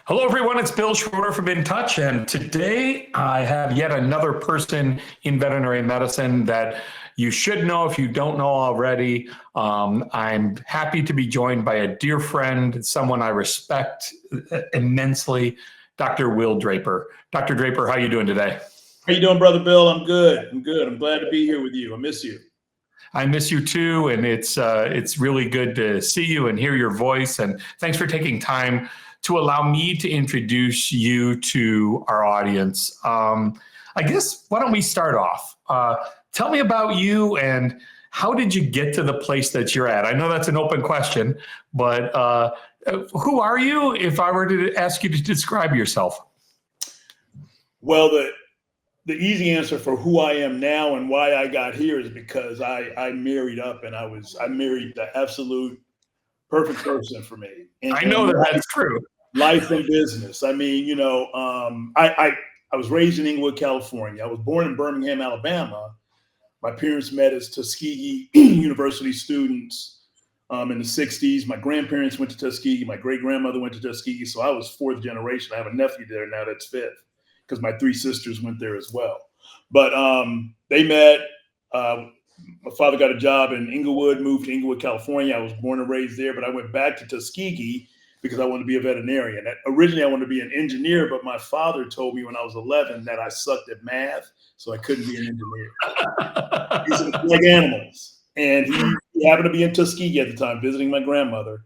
Hello, everyone. It's Bill Schroeder from InTouch, and today I have yet another person in veterinary medicine that you should know if you don't know already. I'm happy to be joined by a dear friend, someone I respect immensely, Dr. Will Draper. Dr. Draper, how are you doing today? How you doing, Brother Bill? I'm good. I'm glad to be here with you. I miss you. I miss you too, and it's really good to see you and hear your voice. And thanks for taking time to allow me to introduce you to our audience. I guess why don't we start off? Tell me about you and how did you get to the place that you're at? I know that's an open question, but who are you? If I were to ask you to describe yourself. Well, the easy answer for who I am now and why I got here is because I married up and I married the absolute perfect person for me. I know that's true. Life and business. I mean, I was raised in Inglewood, California. I was born in Birmingham, Alabama. My parents met as Tuskegee University students in the 60s. My grandparents went to Tuskegee. My great-grandmother went to Tuskegee. So I was fourth generation. I have a nephew there now that's fifth, because my three sisters went there as well. But they met. My father got a job in Inglewood, moved to Inglewood, California. I was born and raised there, but I went back to Tuskegee because I wanted to be a veterinarian. Originally, I wanted to be an engineer, but my father told me when I was 11 that I sucked at math, so I couldn't be an engineer. He said, like animals. And he happened to be in Tuskegee at the time, visiting my grandmother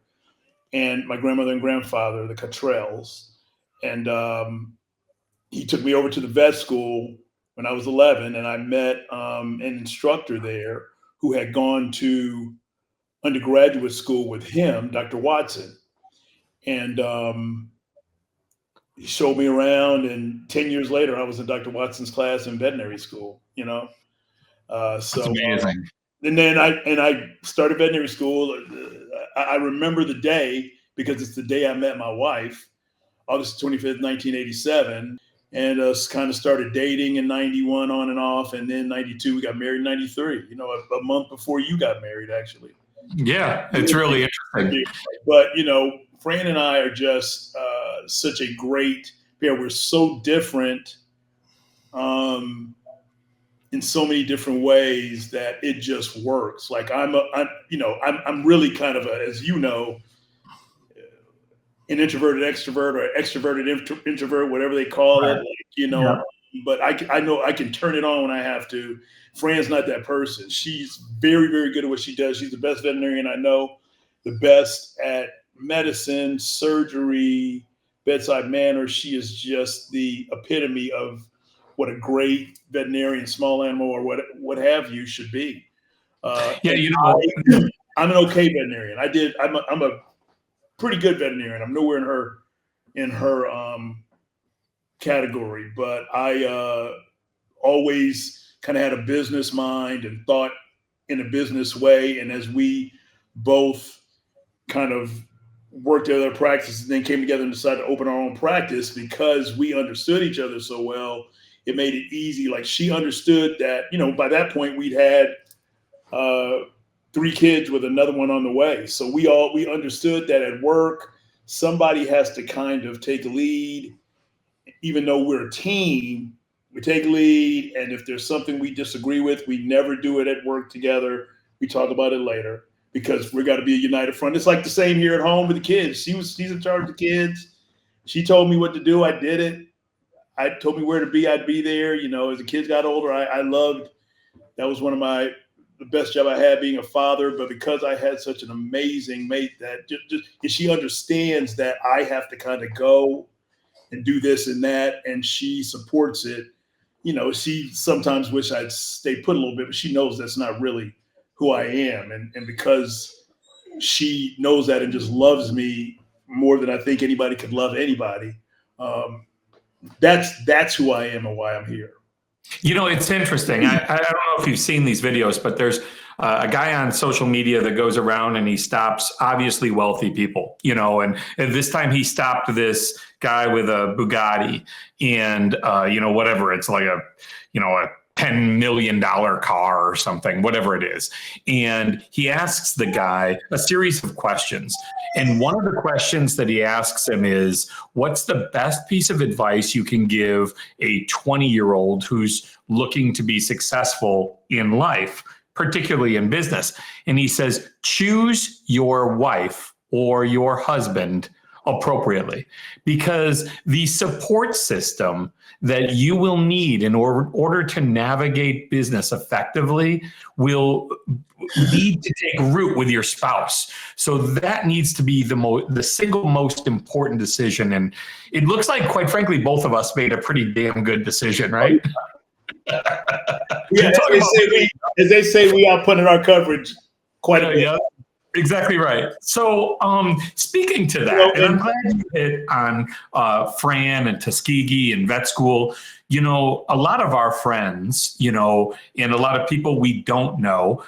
and grandfather, the Cottrells. And he took me over to the vet school when I was 11, and I met an instructor there who had gone to undergraduate school with him, Dr. Watson. And he showed me around, and 10 years later, I was in Dr. Watson's class in veterinary school, So That's amazing. And then I started veterinary school. I remember the day because it's the day I met my wife, August 25th, 1987. And kind of started dating in 91 on and off. And then 92, we got married in 93, a month before you got married, actually. Yeah, it's really interesting. But, Fran and I are just such a great pair. We're so different in so many different ways that it just works. Like I'm really kind of as you know, an introverted extrovert or extroverted introvert, whatever they call it, Yeah. But I know I can turn it on when I have to. Fran's not that person. She's very, very good at what she does. She's the best veterinarian I know, the best at medicine, surgery, bedside manner. She is just the epitome of what a great veterinarian, small animal or what have you should be. I'm an okay veterinarian. I'm a pretty good veterinarian. I'm nowhere in her category, but I always kind of had a business mind and thought in a business way. And as we both kind of worked at other practices and then came together and decided to open our own practice because we understood each other so well, it made it easy. Like she understood that, by that point we'd had 3 kids with another one on the way. So we understood that at work, somebody has to kind of take a lead. Even though we're a team, we take lead. And if there's something we disagree with, we never do it at work together. We talk about it later because we got to be a united front. It's like the same here at home with the kids. She's in charge of the kids. She told me what to do. I did it. I told me where to be. I'd be there. As the kids got older, I loved, that was one of the best job I had being a father, but because I had such an amazing mate that just she understands that I have to kind of go and do this and that, and she supports it. She sometimes wish I'd stay put a little bit, but she knows that's not really who I am. And because she knows that and just loves me more than I think anybody could love anybody, that's who I am and why I'm here. It's interesting. I don't know if you've seen these videos, but there's a guy on social media that goes around and he stops obviously wealthy people, and this time he stopped this guy with a Bugatti and, whatever. It's like a $10 million car or something, whatever it is. And he asks the guy a series of questions. And one of the questions that he asks him is, what's the best piece of advice you can give a 20-year-old who's looking to be successful in life, particularly in business? And he says, choose your wife or your husband appropriately, because the support system that you will need in order to navigate business effectively will need to take root with your spouse. So that needs to be the single most important decision. And it looks like, quite frankly, both of us made a pretty damn good decision, right? Yeah, as they say, we outputted our coverage quite a bit. Yeah. Exactly right. So speaking to that, and I'm glad you hit on Fran and Tuskegee and vet school. You know, a lot of our friends, you know, and a lot of people we don't know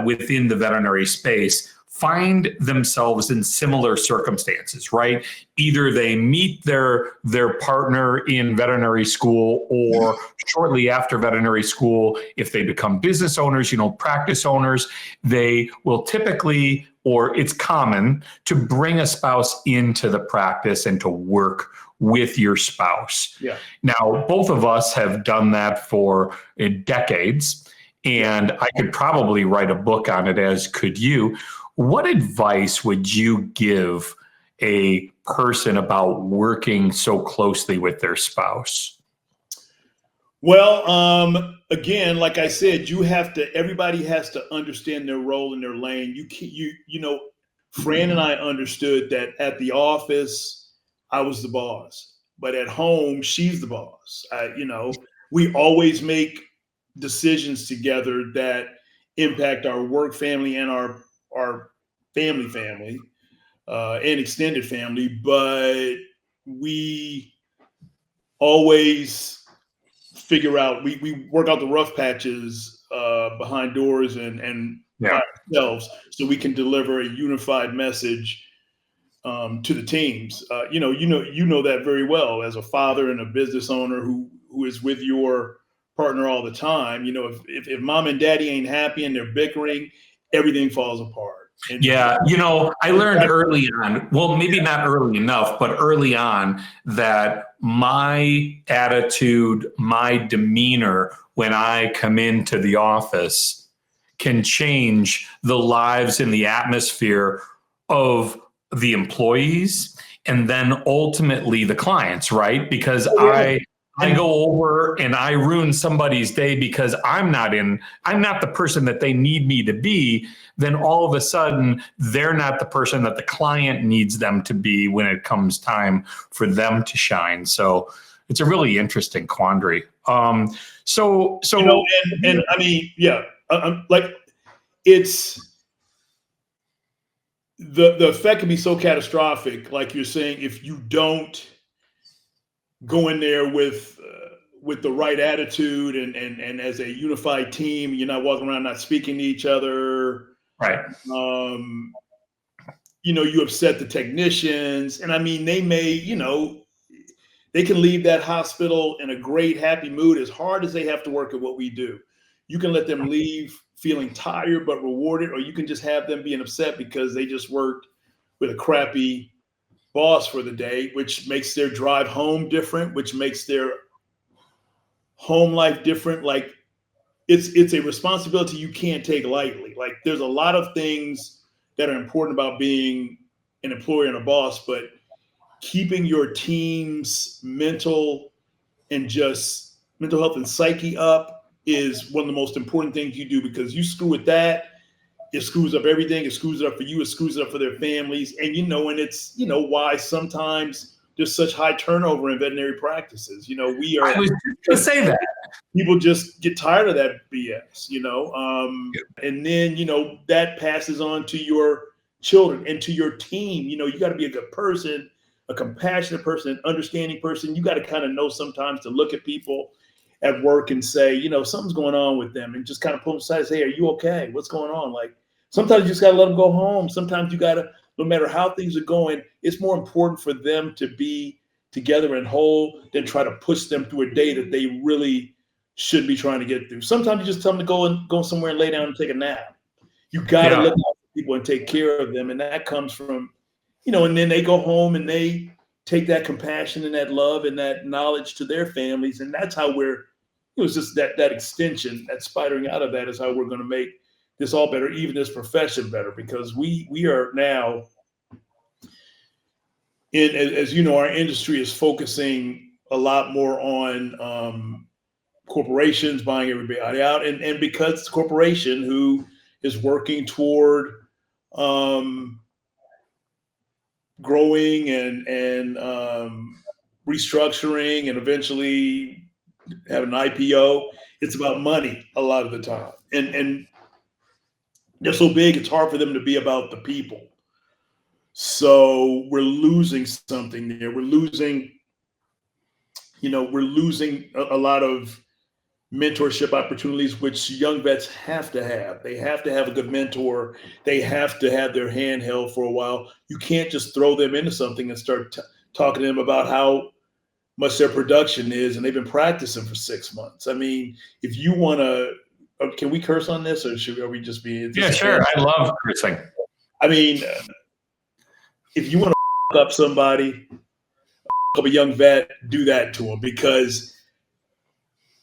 within the veterinary space find themselves in similar circumstances, right? Either they meet their partner in veterinary school, or shortly after veterinary school, if they become business owners, you know, practice owners, they will typically, or it's common, to bring a spouse into the practice and to work with your spouse. Yeah. Now, both of us have done that for decades, and I could probably write a book on it, as could you. What advice would you give a person about working so closely with their spouse? Well, again, like I said, everybody has to understand their role in their lane. You know, Fran and I understood that at the office, I was the boss, but at home, she's the boss. You know, we always make decisions together that impact our work family and our family and extended family, but we always figure out, we work out the rough patches behind doors and by ourselves, so we can deliver a unified message to the teams. You know that very well as a father and a business owner who is with your partner all the time. You know, if mom and daddy ain't happy and they're bickering, everything falls apart. And yeah, you know, I learned early on, well, maybe not early enough, but early on, that my attitude, my demeanor when I come into the office can change the lives and the atmosphere of the employees, and then ultimately the clients, right? Because I go over and I ruin somebody's day because I'm not the person that they need me to be. Then all of a sudden, they're not the person that the client needs them to be when it comes time for them to shine. So it's a really interesting quandary. So you know, and I mean, yeah, like it's the effect can be so catastrophic, like you're saying, if you don't go in there with the right attitude and as a unified team. You're not walking around not speaking to each other. Right. You know, you upset the technicians, and I mean, they may, you know, they can leave that hospital in a great, happy mood, as hard as they have to work at what we do. You can let them leave feeling tired but rewarded, or you can just have them being upset because they just worked with a crappy boss for the day, which makes their drive home different, which makes their home life different. Like it's a responsibility you can't take lightly. Like there's a lot of things that are important about being an employer and a boss, but keeping your team's mental health and psyche up is one of the most important things you do, because you screw with that, it screws up everything. It screws it up for you. It screws it up for their families. And, you know, and it's, you know, why sometimes there's such high turnover in veterinary practices. You know, I was just going to say that. People just get tired of that BS, you know, and then, you know, that passes on to your children and to your team. You know, you got to be a good person, a compassionate person, an understanding person. You got to kind of know sometimes to look at people at work and say, you know, something's going on with them, and just kind of pull them aside and say, are you okay? What's going on? Like, sometimes you just got to let them go home. Sometimes you got to, no matter how things are going, it's more important for them to be together and whole than try to push them through a day that they really should be trying to get through. Sometimes you just tell them to go somewhere and lay down and take a nap. You got to look out for people and take care of them. And that comes from, and then they go home and they take that compassion and that love and that knowledge to their families. And that's how it's just that extension, that spidering out of that is how we're going to make this all better, even this profession better, because we are now as you know, our industry is focusing a lot more on corporations buying everybody out. And because it's a corporation who is working toward growing and restructuring and eventually have an IPO, it's about money a lot of the time. And they're so big, it's hard for them to be about the people. So we're losing something there. We're losing a lot of mentorship opportunities, which young vets have to have. They have to have a good mentor. They have to have their hand held for a while. You can't just throw them into something and start talking to them about how much their production is, and they've been practicing for 6 months. I mean, if you want to, can we curse on this, or are we just be? Yeah, sure. I love cursing. I mean, if you want to up somebody, up a young vet, do that to them, because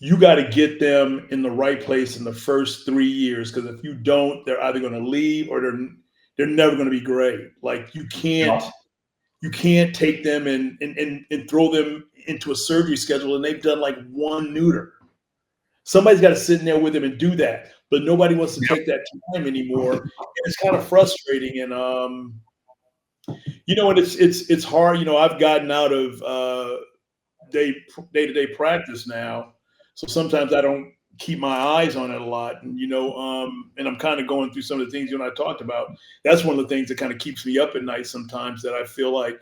you got to get them in the right place in the first 3 years. Because if you don't, they're either going to leave or they're never going to be great. Like you can't take them and throw them into a surgery schedule and they've done like one neuter. Somebody's got to sit in there with them and do that, but nobody wants to take that time anymore. And it's kind of frustrating. And and it's hard. I've gotten out of day-to-day practice now, so sometimes I don't keep my eyes on it a lot. And and I'm kind of going through some of the things you and I talked about. That's one of the things that kind of keeps me up at night sometimes, that I feel like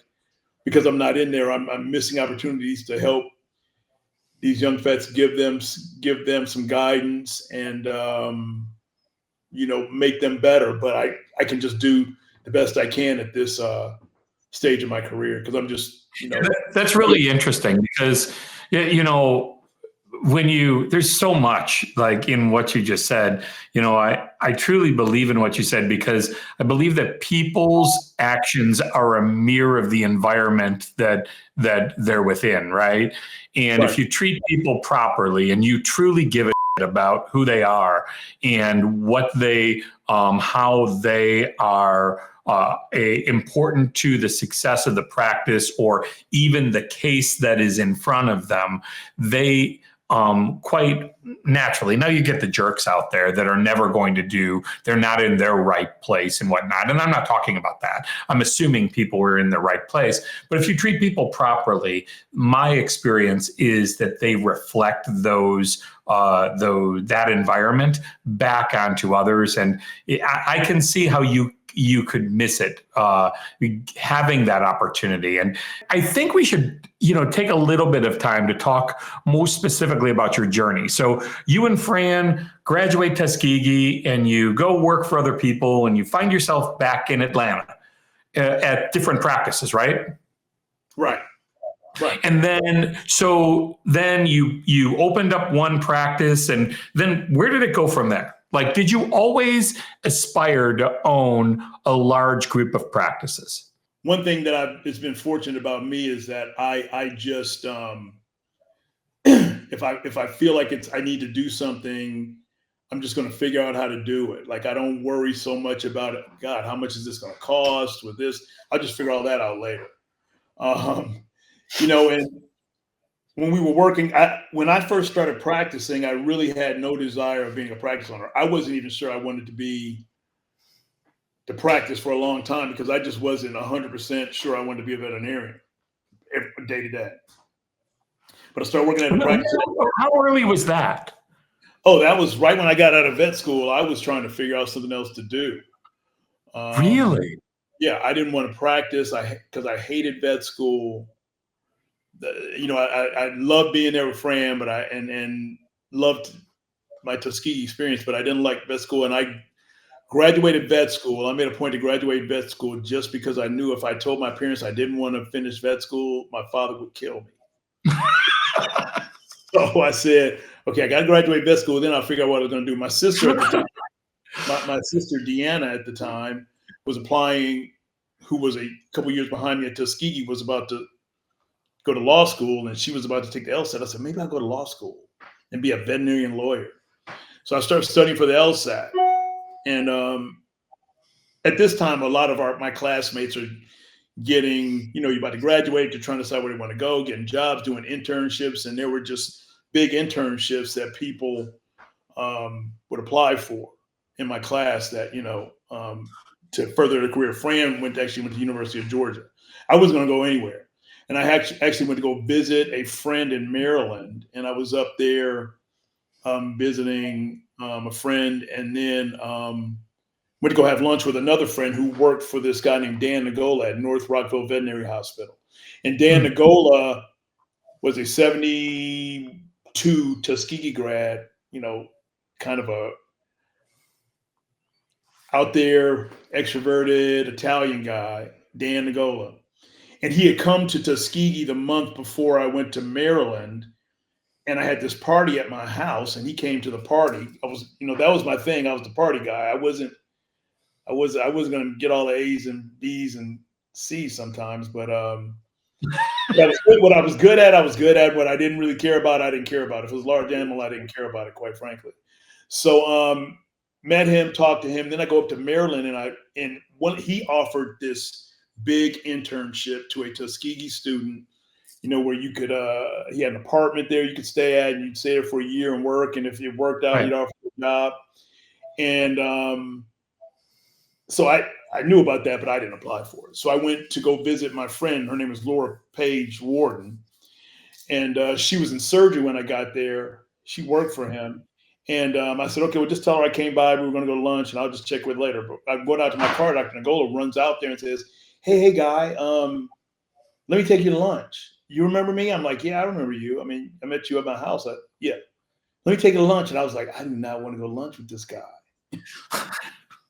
because I'm not in there, I'm missing opportunities to help these young vets, give them some guidance and make them better. But I can just do the best I can at this stage of my career, because I'm just That's really interesting, because there's so much like in what you just said. I truly believe in what you said, because I believe that people's actions are a mirror of the environment that they're within, right? And if you treat people properly and you truly give a shit about who they are and what they how they are important to the success of the practice, or even the case that is in front of them, they quite naturally, now you get the jerks out there that are never going to they're not in their right place and whatnot. And I'm not talking about that. I'm assuming people were in the right place. But if you treat people properly, my experience is that they reflect that environment back onto others. And I can see how you could miss it, having that opportunity. And I think we should, take a little bit of time to talk more specifically about your journey. So you and Fran graduate Tuskegee and you go work for other people, and you find yourself back in Atlanta at different practices, right? Right. And then, you opened up one practice, and then where did it go from there? Like, did you always aspire to own a large group of practices? One thing that it's been fortunate about me is that I just if I feel like I need to do something, I'm just going to figure out how to do it. Like, I don't worry so much about it. God, how much is this going to cost with this? I'll just figure all that out later. And when we were working, when I first started practicing, I really had no desire of being a practice owner. I wasn't even sure I wanted to practice for a long time, because I just wasn't 100% sure I wanted to be a veterinarian day to day. But I started working at a practice. How early was that? Oh, that was right when I got out of vet school. I was trying to figure out something else to do. Really? Yeah, I didn't want to practice because I hated vet school. I loved being there with Fran, but and loved my Tuskegee experience, but I didn't like vet school. And I graduated vet school. I made a point to graduate vet school just because I knew if I told my parents I didn't want to finish vet school, my father would kill me. So I said, okay, I got to graduate vet school. Then I'll figure out what I was going to do. My sister at the time, my sister Deanna at the time was applying, who was a couple years behind me at Tuskegee, was about to go to law school, and she was about to take the LSAT. I said, maybe I'll go to law school and be a veterinarian lawyer. So I started studying for the LSAT. And at this time, a lot of my classmates are getting, you're about to graduate, they're trying to decide where they want to go, getting jobs, doing internships. And there were just big internships that people would apply for in my class that, to further their career. Fran actually went to the University of Georgia. I wasn't going to go anywhere. And I actually went to go visit a friend in Maryland. And I was up there visiting a friend, and then went to go have lunch with another friend who worked for this guy named Dan Nagola at North Rockville Veterinary Hospital. And Dan Nagola was a 72 Tuskegee grad, kind of a out there, extroverted Italian guy, Dan Nagola. And he had come to Tuskegee the month before I went to Maryland. And I had this party at my house, and he came to the party. I was, that was my thing. I was the party guy. I wasn't going to get all the A's and B's and C's sometimes, but what I was good at, I was good at. What I didn't really care about, I didn't care about. If it was a large animal, I didn't care about it, quite frankly. So met him, talked to him. Then I go up to Maryland, and he offered this big internship to a Tuskegee student, where you could, he had an apartment there you could stay at, and you'd stay there for a year and work. And if it worked out, he'd offer you a job. And so I knew about that, but I didn't apply for it. So I went to go visit my friend. Her name was Laura Page Warden. And she was in surgery when I got there. She worked for him. And I said, okay, well, just tell her I came by. We were going to go to lunch, and I'll just check with later. But I went out to my car. Dr. Nagola runs out there and says, hey, guy, let me take you to lunch. You remember me? I'm like, yeah, I remember you. I mean, I met you at my house. Yeah. Let me take you to lunch. And I was like, I do not want to go to lunch with this guy. And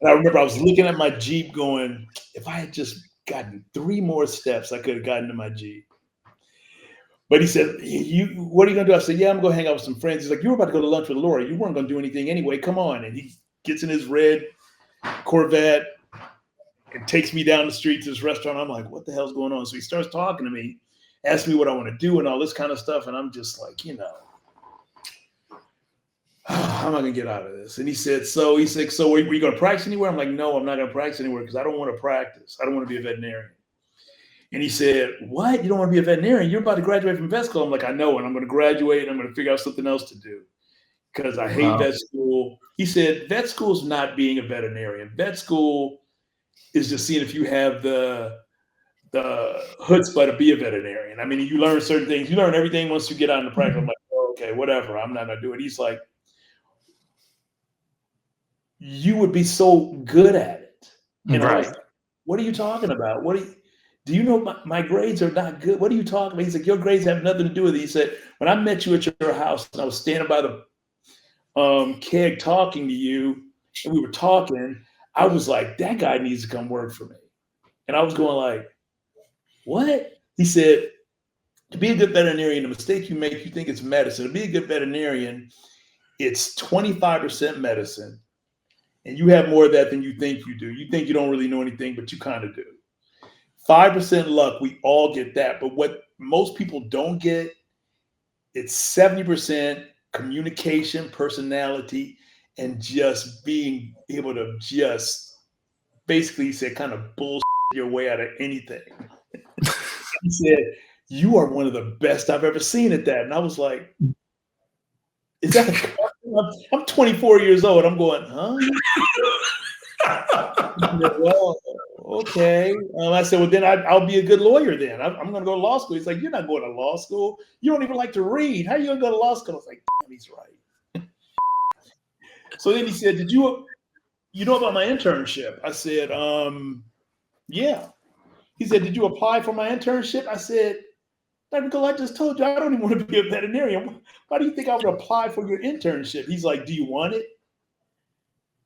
I remember I was looking at my Jeep going, if I had just gotten 3 more steps, I could have gotten to my Jeep. But he said, what are you going to do? I said, yeah, I'm going to hang out with some friends. He's like, you were about to go to lunch with Laura. You weren't going to do anything anyway. Come on. And he gets in his red Corvette and takes me down the street to this restaurant. I'm like, what the hell's going on? So he starts talking to me, asks me what I want to do and all this kind of stuff. And I'm just like, how am I going to get out of this? And he said, so are you going to practice anywhere? I'm like, no, I'm not going to practice anywhere because I don't want to practice. I don't want to be a veterinarian. And he said, what? You don't want to be a veterinarian? You're about to graduate from vet school. I'm like, I know, and I'm going to graduate and I'm going to figure out something else to do because I hate vet school. He said, vet school is not being a veterinarian. Vet school is just seeing if you have the chutzpah to be a veterinarian. I mean, you learn certain things. You learn everything once you get out in the practice. I'm like, oh, okay, whatever. I'm not going to do it. He's like, you would be so good at it. And I was like, what are you talking about? Do you know my grades are not good? What are you talking about? He's like, your grades have nothing to do with it. He said, when I met you at your house and I was standing by the keg talking to you and we were talking, I was like, that guy needs to come work for me. And I was going like, what? He said, to be a good veterinarian, the mistake you make, you think it's medicine. To be a good veterinarian, it's 25% medicine. And you have more of that than you think you do. You think you don't really know anything, but you kind of do. 5% luck, we all get that. But what most people don't get, it's 70% communication, personality, and just being able to just basically, he said, kind of bullshit your way out of anything. He said, you are one of the best I've ever seen at that. And I was like, is that a compliment? I'm 24 years old. I'm going, huh? Well, okay. I said, well, then I'll be a good lawyer then. I'm going to go to law school. He's like, you're not going to law school. You don't even like to read. How are you going to go to law school? I was like, damn, he's right. So then he said, did you know about my internship? I said, yeah. He said, did you apply for my internship? I said, Dr. Cole, I just told you I don't even want to be a veterinarian. Why do you think I would apply for your internship? He's like, do you want it?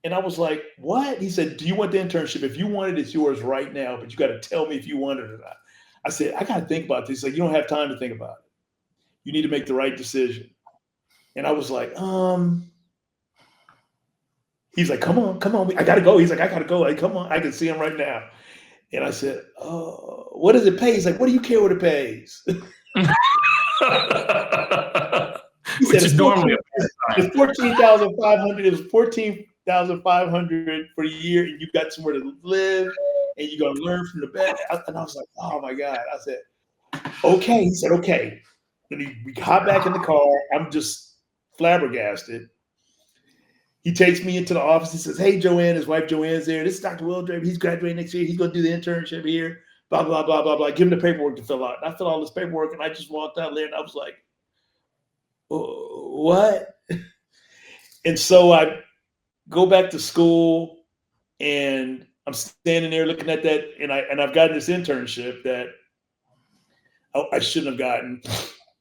And I was like, what? He said, do you want the internship? If you want it, it's yours right now, but you got to tell me if you want it or not. I said, I got to think about this. He's like, you don't have time to think about it. You need to make the right decision. And I was like, he's like, come on, I gotta go. He's like, I gotta go. Like, come on, I can see him right now. And I said, oh, what does it pay? He's like, what do you care what it pays? He Which said, is normally it's 14,500. It was 14,500 for a year, and you got somewhere to live, and you're gonna learn from the best. And I was like, oh my God. I said, okay. He said, okay. And we hop back in the car. I'm just flabbergasted. He takes me into the office. He says, hey, Joanne, his wife Joanne's there. This is Dr. Will Draper. He's graduating next year. He's going to do the internship here. Blah, blah, blah, blah, blah. Give him the paperwork to fill out. And I filled all this paperwork, and I just walked out there, and I was like, what? And so I go back to school, and I'm standing there looking at that, and I've gotten this internship that I shouldn't have gotten.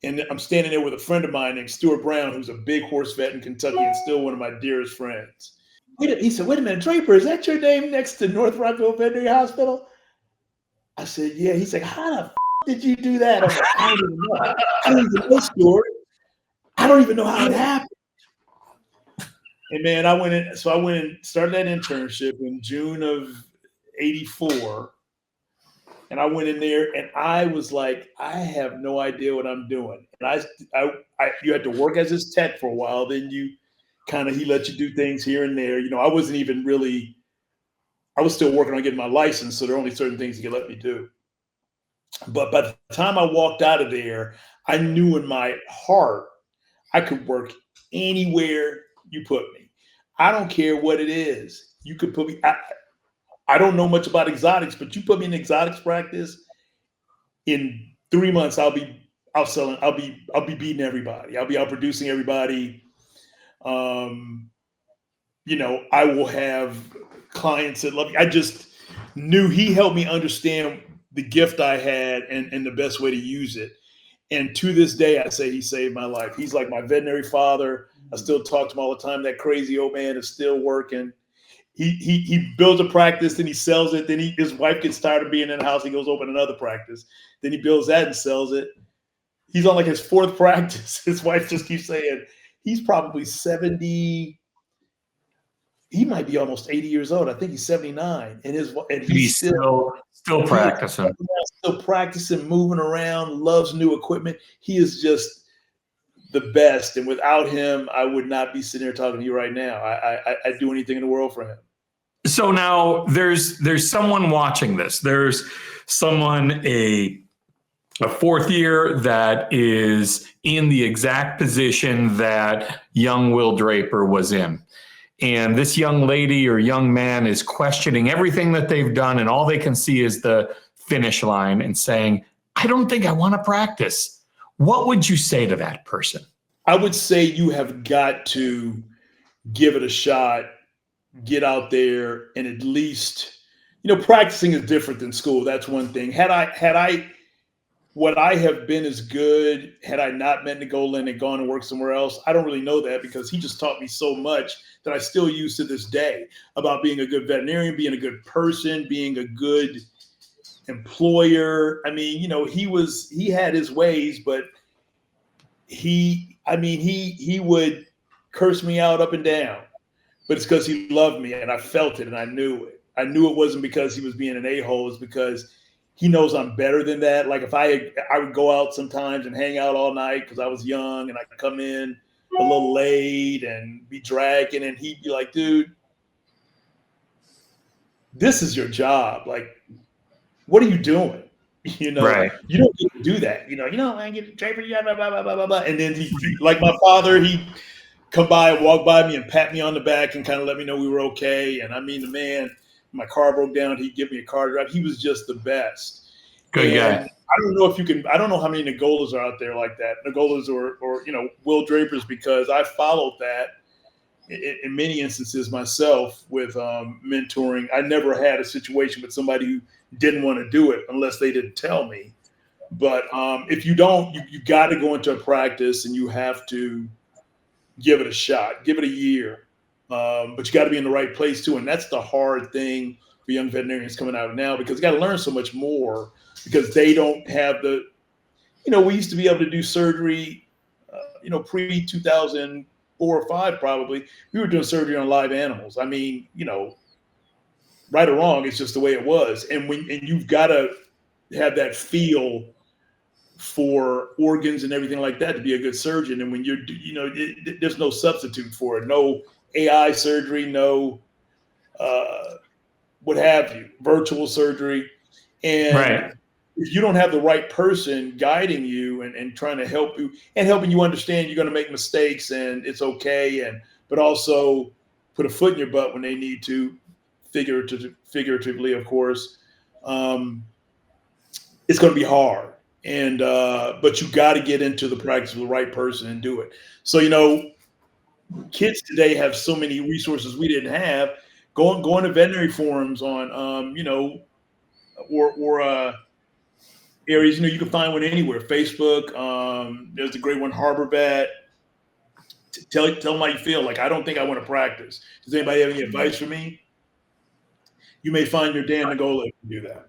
And I'm standing there with a friend of mine named Stuart Brown, who's a big horse vet in Kentucky and still one of my dearest friends. He said, wait a minute, Draper, is that your name next to North Rockville Veterinary Hospital? I said, yeah. He's like, how the did you do that? I'm like, I don't even know. I don't even know, Stuart. I don't even know how it happened. And man, I went in, started that internship in June of '84. And I went in there, and I was like, I have no idea what I'm doing. And you had to work as his tech for a while. Then he let you do things here and there. You know, I was still working on getting my license. So there are only certain things he could let me do. But by the time I walked out of there, I knew in my heart, I could work anywhere you put me. I don't care what it is. You could put me, I don't know much about exotics, but you put me in exotics practice, in 3 months, I'll be beating everybody. I'll be out producing everybody. You know, I will have clients that love me. I just knew he helped me understand the gift I had and the best way to use it. And to this day, I say he saved my life. He's like my veterinary father. I still talk to him all the time. That crazy old man is still working. He builds a practice, then he sells it. Then his wife gets tired of being in the house. He goes open another practice. Then he builds that and sells it. He's on like his 4th practice. His wife just keeps saying he's probably 70. He might be almost 80 years old. I think he's 79. And he's still practicing. Still practicing, moving around, loves new equipment. He is just the best. And without him, I would not be sitting here talking to you right now. I'd do anything in the world for him. So now there's someone watching this. There's someone, a 4th year that is in the exact position that young Will Draper was in. And this young lady or young man is questioning everything that they've done, and all they can see is the finish line and saying, I don't think I want to practice. What would you say to that person? I would say you have got to give it a shot, get out there, and at least, you know, practicing is different than school. That's one thing. Would I have been as good had I not met Nicola and gone and worked somewhere else? I don't really know that, because he just taught me so much that I still use to this day about being a good veterinarian, being a good person, being a good employer. I mean, you know, he had his ways, but he would curse me out up and down, but it's because he loved me, and I felt it, and I knew it. I knew it wasn't because he was being an a-hole. It's because he knows I'm better than that. Like if I would go out sometimes and hang out all night because I was young, and I could come in a little late and be dragging, and he'd be like, dude, this is your job. Like, what are you doing? You know, right. You don't get to do that. You know, I get Draper, blah, blah, blah, blah, blah. And then he, like my father, he'd come by and walk by me and pat me on the back and kind of let me know we were okay. And I mean, the man, my car broke down, he'd give me a car drive. He was just the best. Good guy. I don't know how many Nicolas are out there like that. Nicolas or you know, Will Drapers, because I followed that in many instances myself with mentoring. I never had a situation with somebody who didn't want to do it unless they didn't tell me. But if you don't, you got to go into a practice and you have to give it a shot, give it a year. But you got to be in the right place too. And that's the hard thing for young veterinarians coming out now, because you got to learn so much more, because they don't have the, you know, we used to be able to do surgery, pre 2004 or 5, probably, we were doing surgery on live animals. I mean, right or wrong, it's just the way it was. And you've got to have that feel for organs and everything like that to be a good surgeon. And when there's no substitute for it. No AI surgery, no what have you, virtual surgery. And Right. if you don't have the right person guiding you and trying to help you and helping you understand you're going to make mistakes and it's okay, but also put a foot in your butt when they need to, figuratively, of course, it's going to be hard. And but you got to get into the practice with the right person and do it. So kids today have so many resources we didn't have. Going to veterinary forums on or areas, you can find one anywhere. Facebook, there's the great one, Harbor Vet. Tell them how you feel. Like, I don't think I want to practice. Does anybody have any advice for me? You may find your Dan Nagola to do that.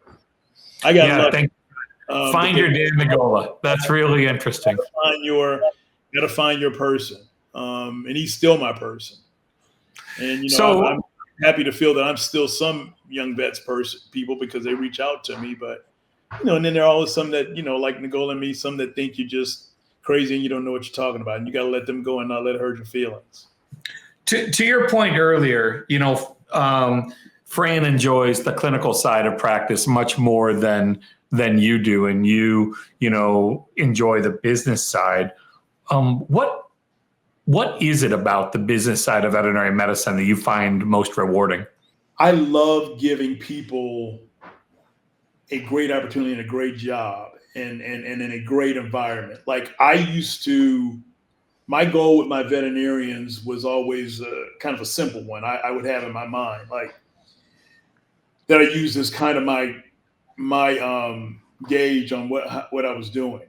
I got lucky. Find your Dan Nagola. That's really interesting. Gotta find your person. And he's still my person. And I'm happy to feel that I'm still some young vets people, because they reach out to me. But and then there are always some that like Nagola and me, some that think you're just crazy and you don't know what you're talking about, and you got to let them go and not let it hurt your feelings. To your point earlier, Fran enjoys the clinical side of practice much more than you do, and you enjoy the business side. What is it about the business side of veterinary medicine that you find most rewarding? I love giving people a great opportunity and a great job and in a great environment. Like, my goal with my veterinarians was always kind of a simple one. I would have in my mind, like, that I use as kind of my gauge on what I was doing.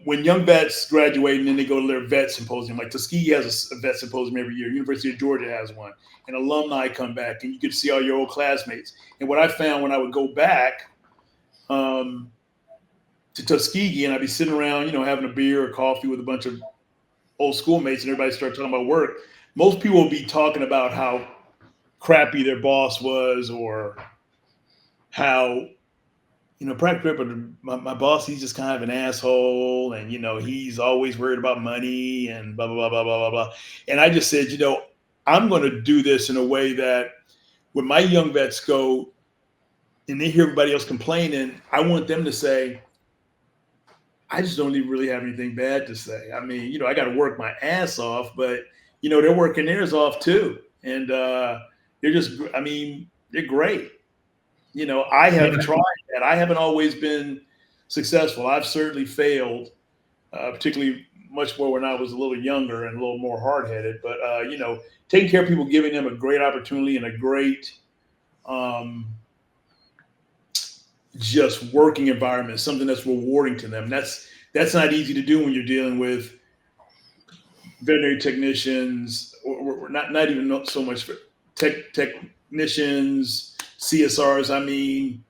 When young vets graduate and then they go to their vet symposium, like Tuskegee has a vet symposium every year, University of Georgia has one, and alumni come back and you get to see all your old classmates. And what I found when I would go back to Tuskegee and I'd be sitting around, having a beer or coffee with a bunch of old schoolmates and everybody started talking about work, most people would be talking about how crappy their boss was, or how Draper, my boss, he's just kind of an asshole, and he's always worried about money and blah blah blah blah blah blah. And I just said, I'm going to do this in a way that when my young vets go and they hear everybody else complaining, I want them to say, I just don't even really have anything bad to say. I mean, I got to work my ass off, but they're working theirs off too, and they're great. I have tried that. I haven't always been successful. I've certainly failed, particularly much more when I was a little younger and a little more hard-headed. But, taking care of people, giving them a great opportunity and a great just working environment, something that's rewarding to them. That's not easy to do when you're dealing with veterinary technicians, or not even so much for technicians, CSRs. I mean,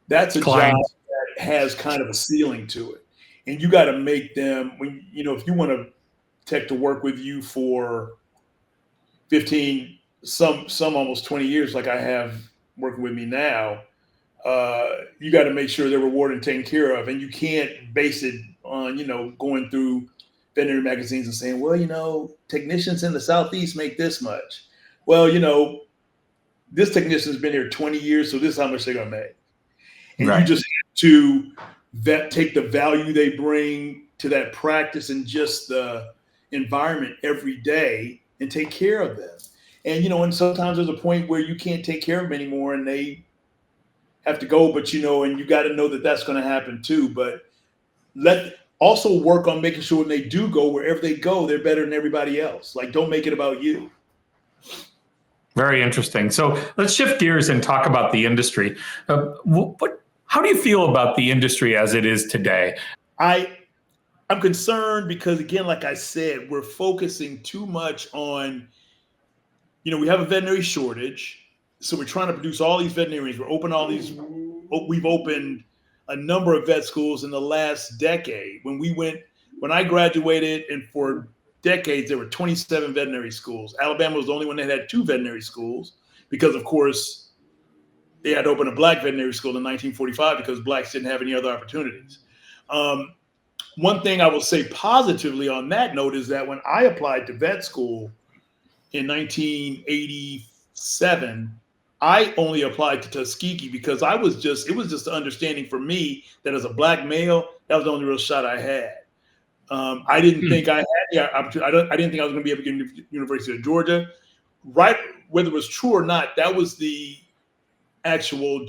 that's a job that has kind of a ceiling to it. And you got to make them, if you want a tech to work with you for 15, some almost 20 years, like I have working with me now, you got to make sure they're rewarded and taken care of. And you can't base it on, going through veterinary magazines and saying, well, technicians in the Southeast make this much. Well, this technician's been here 20 years, so this is how much they're going to make. And You just have to take the value they bring to that practice and just the environment every day and take care of them. And, and sometimes there's a point where you can't take care of them anymore and they have to go, but, and you got to know that that's going to happen too. But also work on making sure when they do go, wherever they go, they're better than everybody else. Like, don't make it about you. Very interesting. So let's shift gears and talk about the industry. How do you feel about the industry as it is today? I'm concerned because, again, like I said, we're focusing too much on, we have a veterinary shortage. So we're trying to produce all these veterinarians. We've opened a number of vet schools in the last decade. When when I graduated, and for decades, there were 27 veterinary schools. Alabama was the only one that had 2 veterinary schools because, of course, they had opened a black veterinary school in 1945 because blacks didn't have any other opportunities. One thing I will say positively on that note is that when I applied to vet school in 1987, I only applied to Tuskegee because it was just the understanding for me that as a black male, that was the only real shot I had. I didn't think I had the opportunity. I didn't think I was going to be able to get into the University of Georgia. Right, whether it was true or not, that was the actual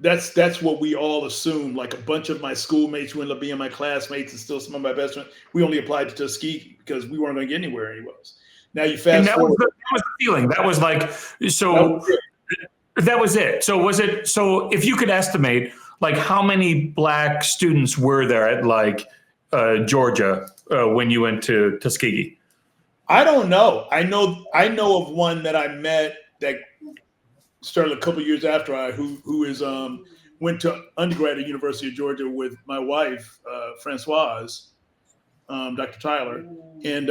that's what we all assumed. Like a bunch of my schoolmates who ended up being my classmates and still some of my best friends, we only applied to Tuskegee because we weren't going to get anywhere anyways. Now you fast forward. That was the feeling. That was like, so that was it. So if you could estimate, like, how many black students were there at like Georgia when you went to Tuskegee? I don't know. I know of one that I met that started a couple of years after who went to undergrad at University of Georgia with my wife, Francoise, Dr. Tyler, and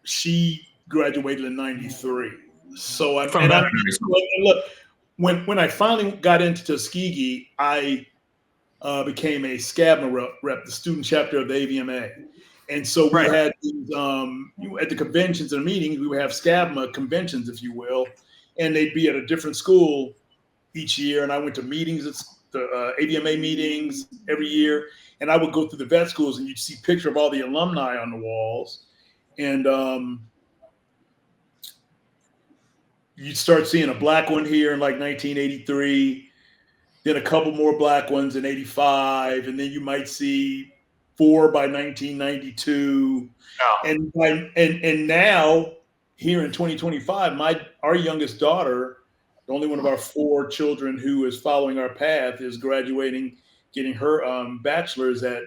she graduated in '93. So look, when I finally got into Tuskegee, I became a SCABMA rep, the student chapter of the AVMA. And so we had these, at the conventions and meetings, we would have SCABMA conventions, if you will, and they'd be at a different school each year. And I went to meetings, the AVMA meetings every year, and I would go through the vet schools, and you'd see picture of all the alumni on the walls. And you'd start seeing a black one here in like 1983, then a couple more black ones in '85, and then you might see 4 by 1992. And now here in 2025, our youngest daughter, the only one of our 4 children who is following our path, is graduating, getting her bachelor's at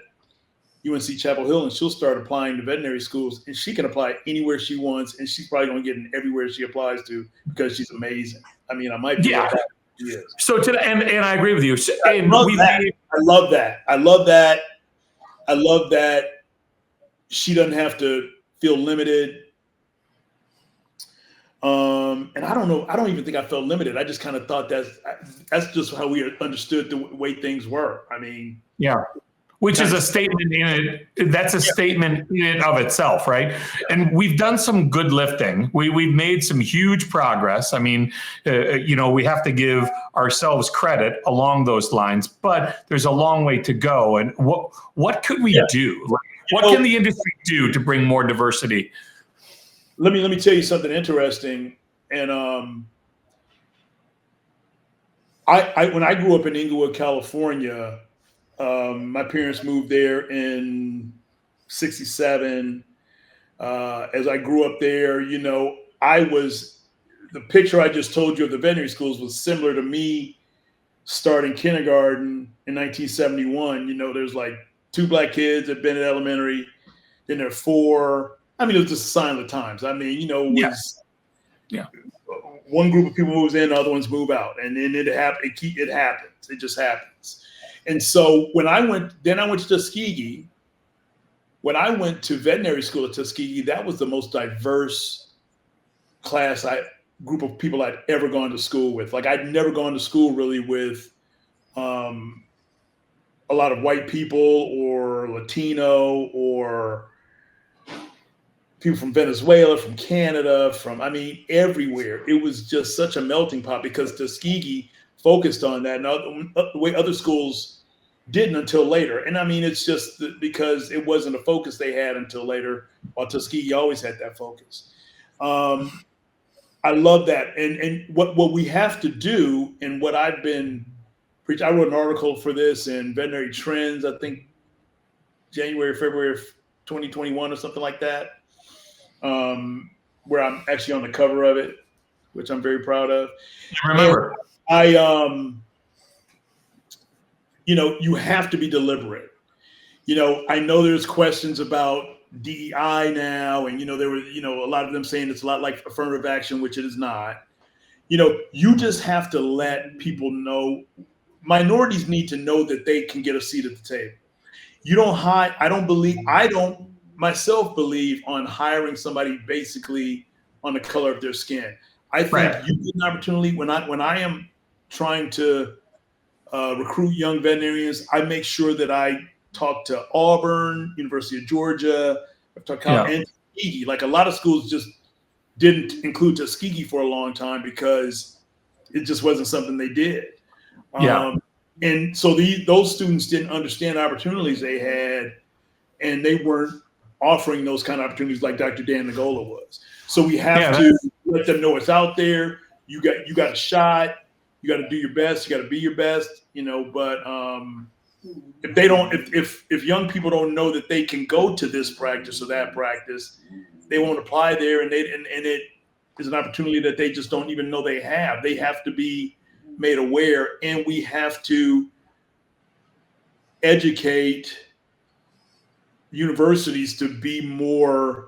UNC Chapel Hill, and she'll start applying to veterinary schools, and she can apply anywhere she wants, and she's probably going to get in everywhere she applies to because she's amazing. I mean, I might be right. She is. So and I agree with you. I love that she doesn't have to feel limited. And I don't know. I don't even think I felt limited. I just kind of thought that's just how we understood the way things were. I mean, yeah. Which is a statement in it. That's a statement in and of itself, right? And we've done some good lifting. We've made some huge progress. I mean, we have to give ourselves credit along those lines, but there's a long way to go. And what could we do? What can the industry do to bring more diversity? Let me tell you something interesting. And when I grew up in Inglewood, California. My parents moved there in '67. As I grew up there, the picture I just told you of the veterinary schools was similar to me starting kindergarten in 1971. There's like 2 black kids at Bennett Elementary, then there are 4. I mean, it was just a sign of the times. I mean, one group of people moves in, other ones move out, and then it happens. It just happens. And so when I went to Tuskegee. When I went to veterinary school at Tuskegee, that was the most diverse group of people I'd ever gone to school with. Like, I'd never gone to school really with a lot of white people or Latino or people from Venezuela, from Canada, everywhere. It was just such a melting pot because Tuskegee focused on that, and the way other schools didn't until later. And I mean, it's just because it wasn't a focus they had until later, while Tuskegee always had that focus. I love that. And what we have to do, and what I've been preaching, I wrote an article for this in Veterinary Trends, I think January, February of 2021 or something like that, where I'm actually on the cover of it, which I'm very proud of. I remember. You have to be deliberate. I know there's questions about DEI now, and there were a lot of them saying it's a lot like affirmative action, which it is not. You just have to let people know. Minorities need to know that they can get a seat at the table. you don't hire. I don't myself believe on hiring somebody basically on the color of their skin. I think you get an opportunity when I am trying to recruit young veterinarians. I make sure that I talk to Auburn, University of Georgia, I've talked to and Tuskegee. Like a lot of schools just didn't include Tuskegee for a long time because it just wasn't something they did. And so those students didn't understand the opportunities they had, and they weren't offering those kind of opportunities like Dr. Dan Nagola was. So we have to let them know it's out there. You got a shot. You got to do your best. You got to be your best. But if they don't, if young people don't know that they can go to this practice or that practice, they won't apply there, and it is an opportunity that they just don't even know they have. They have to be made aware, and we have to educate universities to be more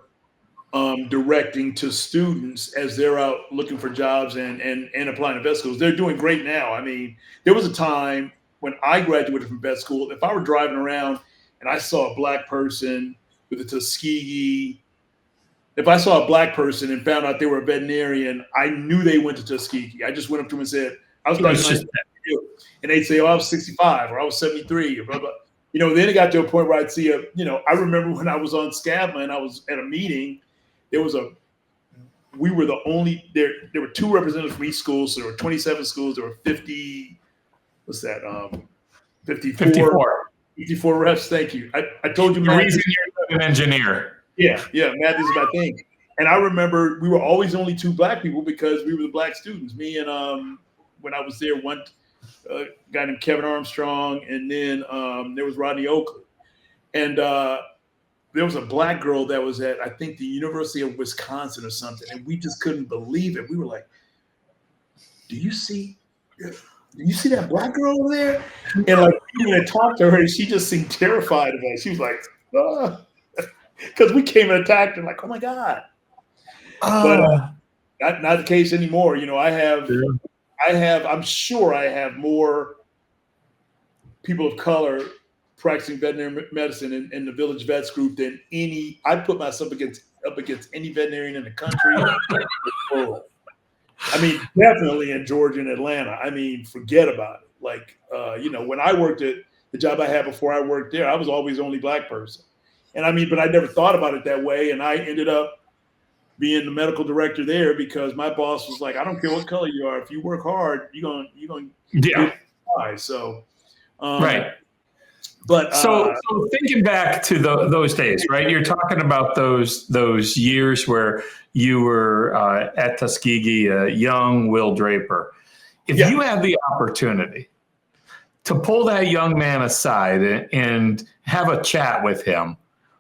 directing to students as they're out looking for jobs and applying to vet schools. They're doing great now. I mean, there was a time when I graduated from vet school, if I were driving around and I saw a black person with a Tuskegee, if I saw a black person and found out they were a veterinarian, I knew they went to Tuskegee. I just went up to them and said, I was graduating, and they'd say, oh, I was 65 or I was 73 or blah, blah. Then it got to a point where I'd see I remember when I was on SCAVMA and I was at a meeting, we were the only, there were 2 representatives from each school. So there were 27 schools. There were 50, 54 reps. Thank you. I told you, the reason you're an engineer. Yeah, math is my thing. And I remember we were always only 2 black people because we were the black students. Me and when I was there, one guy named Kevin Armstrong, and then there was Rodney Oakley. And there was a black girl that was at, I think, the University of Wisconsin or something, and we just couldn't believe it. We were like, do you see that black girl over there? And like, when I talked to her, she just seemed terrified of us. She was like, because we came and attacked her, like, oh my God. But not the case anymore. I'm sure I have more people of color practicing veterinary medicine in the Village Vets group than I'd put myself up against any veterinarian in the country. I mean, definitely in Georgia and Atlanta. I mean, forget about it. Like, when I worked at the job I had before I worked there, I was always the only black person. And I mean, but I never thought about it that way. And I ended up being the medical director there because my boss was like, I don't care what color you are. If you work hard, you're going to get high. So, right. But so thinking back to those days, right? You're talking about those years where you were at Tuskegee, young Will Draper. If you had the opportunity to pull that young man aside and have a chat with him,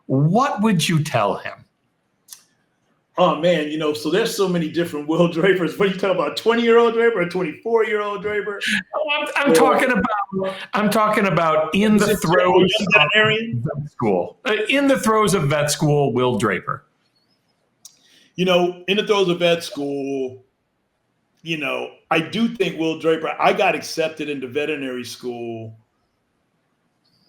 what would you tell him? Oh man, so there's so many different Will Drapers. What are you talking about? 20-year-old Draper, a 24-year-old Draper? I'm talking about in the throes of vet school. In the throes of vet school, Will Draper. In the throes of vet school, I do think Will Draper, I got accepted into veterinary school.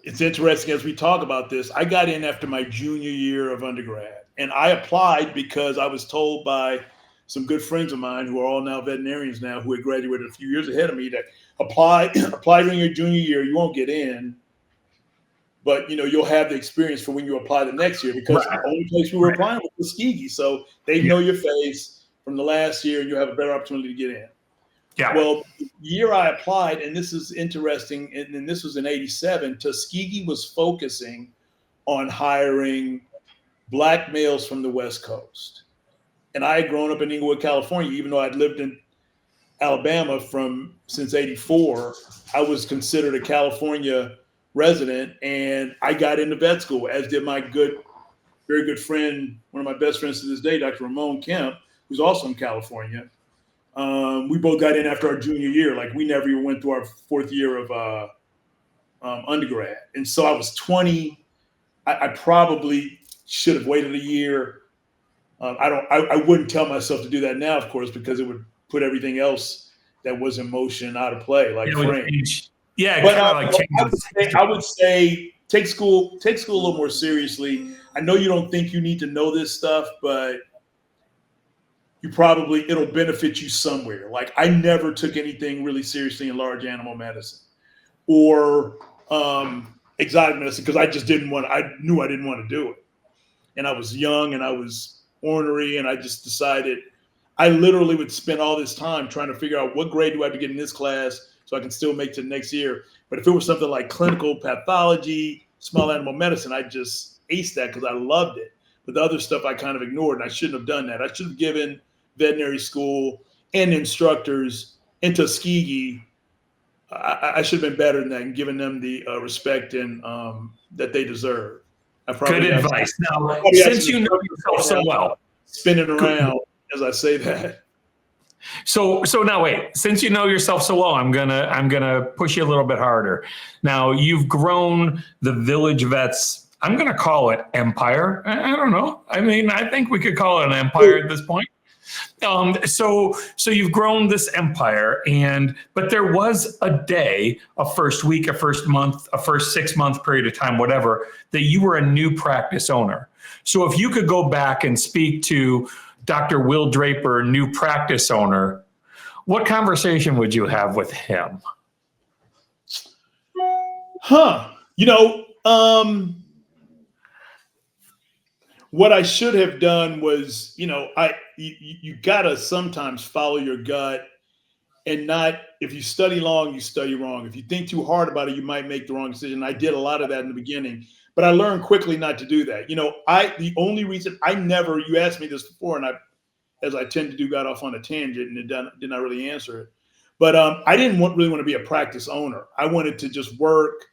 It's interesting as we talk about this. I got in after my junior year of undergrad. And I applied because I was told by some good friends of mine who are all now veterinarians now, who had graduated a few years ahead of me, that apply during your junior year, you won't get in, but you'll have the experience for when you apply the next year, because the only place we were applying was Tuskegee. So they know your face from the last year, and you have a better opportunity to get in. Yeah. Well, the year I applied, and this is interesting, and this was in '87, Tuskegee was focusing on hiring Black males from the West Coast. And I had grown up in Inglewood, California, even though I'd lived in Alabama since '84. I was considered a California resident, and I got into vet school, as did my very good friend, one of my best friends to this day, Dr. Ramon Kemp, who's also in California. We both got in after our junior year. Like, we never even went through our 4th year of undergrad. And so I was 20. I probably should have waited a year. I wouldn't tell myself to do that now, of course, because it would put everything else that was in motion out of play, like frame. Yeah, but kind of like I would say take school a little more seriously. I know you don't think you need to know this stuff, but it'll benefit you somewhere. Like I never took anything really seriously in large animal medicine or exotic medicine because I knew I didn't want to do it. And I was young and I was ornery and I just decided I literally would spend all this time trying to figure out what grade do I have to get in this class so I can still make it to the next year. But if it was something like clinical pathology, small animal medicine, I just aced that because I loved it. But the other stuff I kind of ignored, and I shouldn't have done that. I should have given veterinary school and instructors in Tuskegee, I should have been better than that and given them the respect and that they deserve. Good advice. Now, since you know yourself so well, spinning around as I say that. So now wait, since you know yourself so well, I'm gonna push you a little bit harder. Now you've grown the Village Vets, I'm gonna call it empire. I don't know. I mean, I think we could call it an empire at this point. So you've grown this empire, but there was a day, a first week, a first month, a first 6 month period of time, whatever, that you were a new practice owner. So if you could go back and speak to Dr. Will Draper, new practice owner, what conversation would you have with him? What I should have done was, you gotta sometimes follow your gut and not, if you study long, you study wrong. If you think too hard about it, you might make the wrong decision. I did a lot of that in the beginning, but I learned quickly not to do that. The only reason you asked me this before, and as I tend to do, got off on a tangent and did not really answer it. But I didn't really want to be a practice owner. I wanted to just work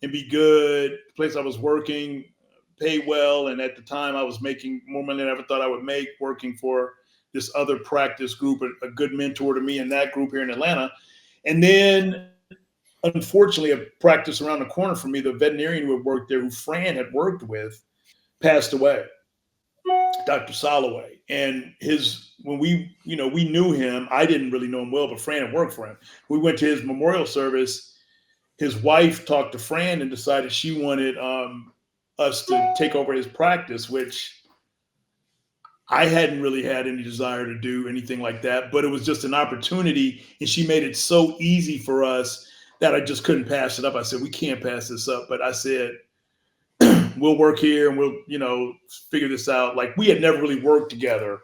and be good. The place I was working paid well, and at the time I was making more money than I ever thought I would make working for this other practice group, a good mentor to me in that group here in Atlanta. And then, unfortunately, a practice around the corner from me, the veterinarian who had worked there, who Fran had worked with, passed away, Dr. Soloway. And when we knew him, I didn't really know him well, but Fran had worked for him. We went to his memorial service. His wife talked to Fran and decided she wanted us to take over his practice, which I hadn't really had any desire to do anything like that, but it was just an opportunity, and she made it so easy for us that I just couldn't pass it up. I said, we can't pass this up. But I said, we'll work here and we'll, figure this out. Like, we had never really worked together.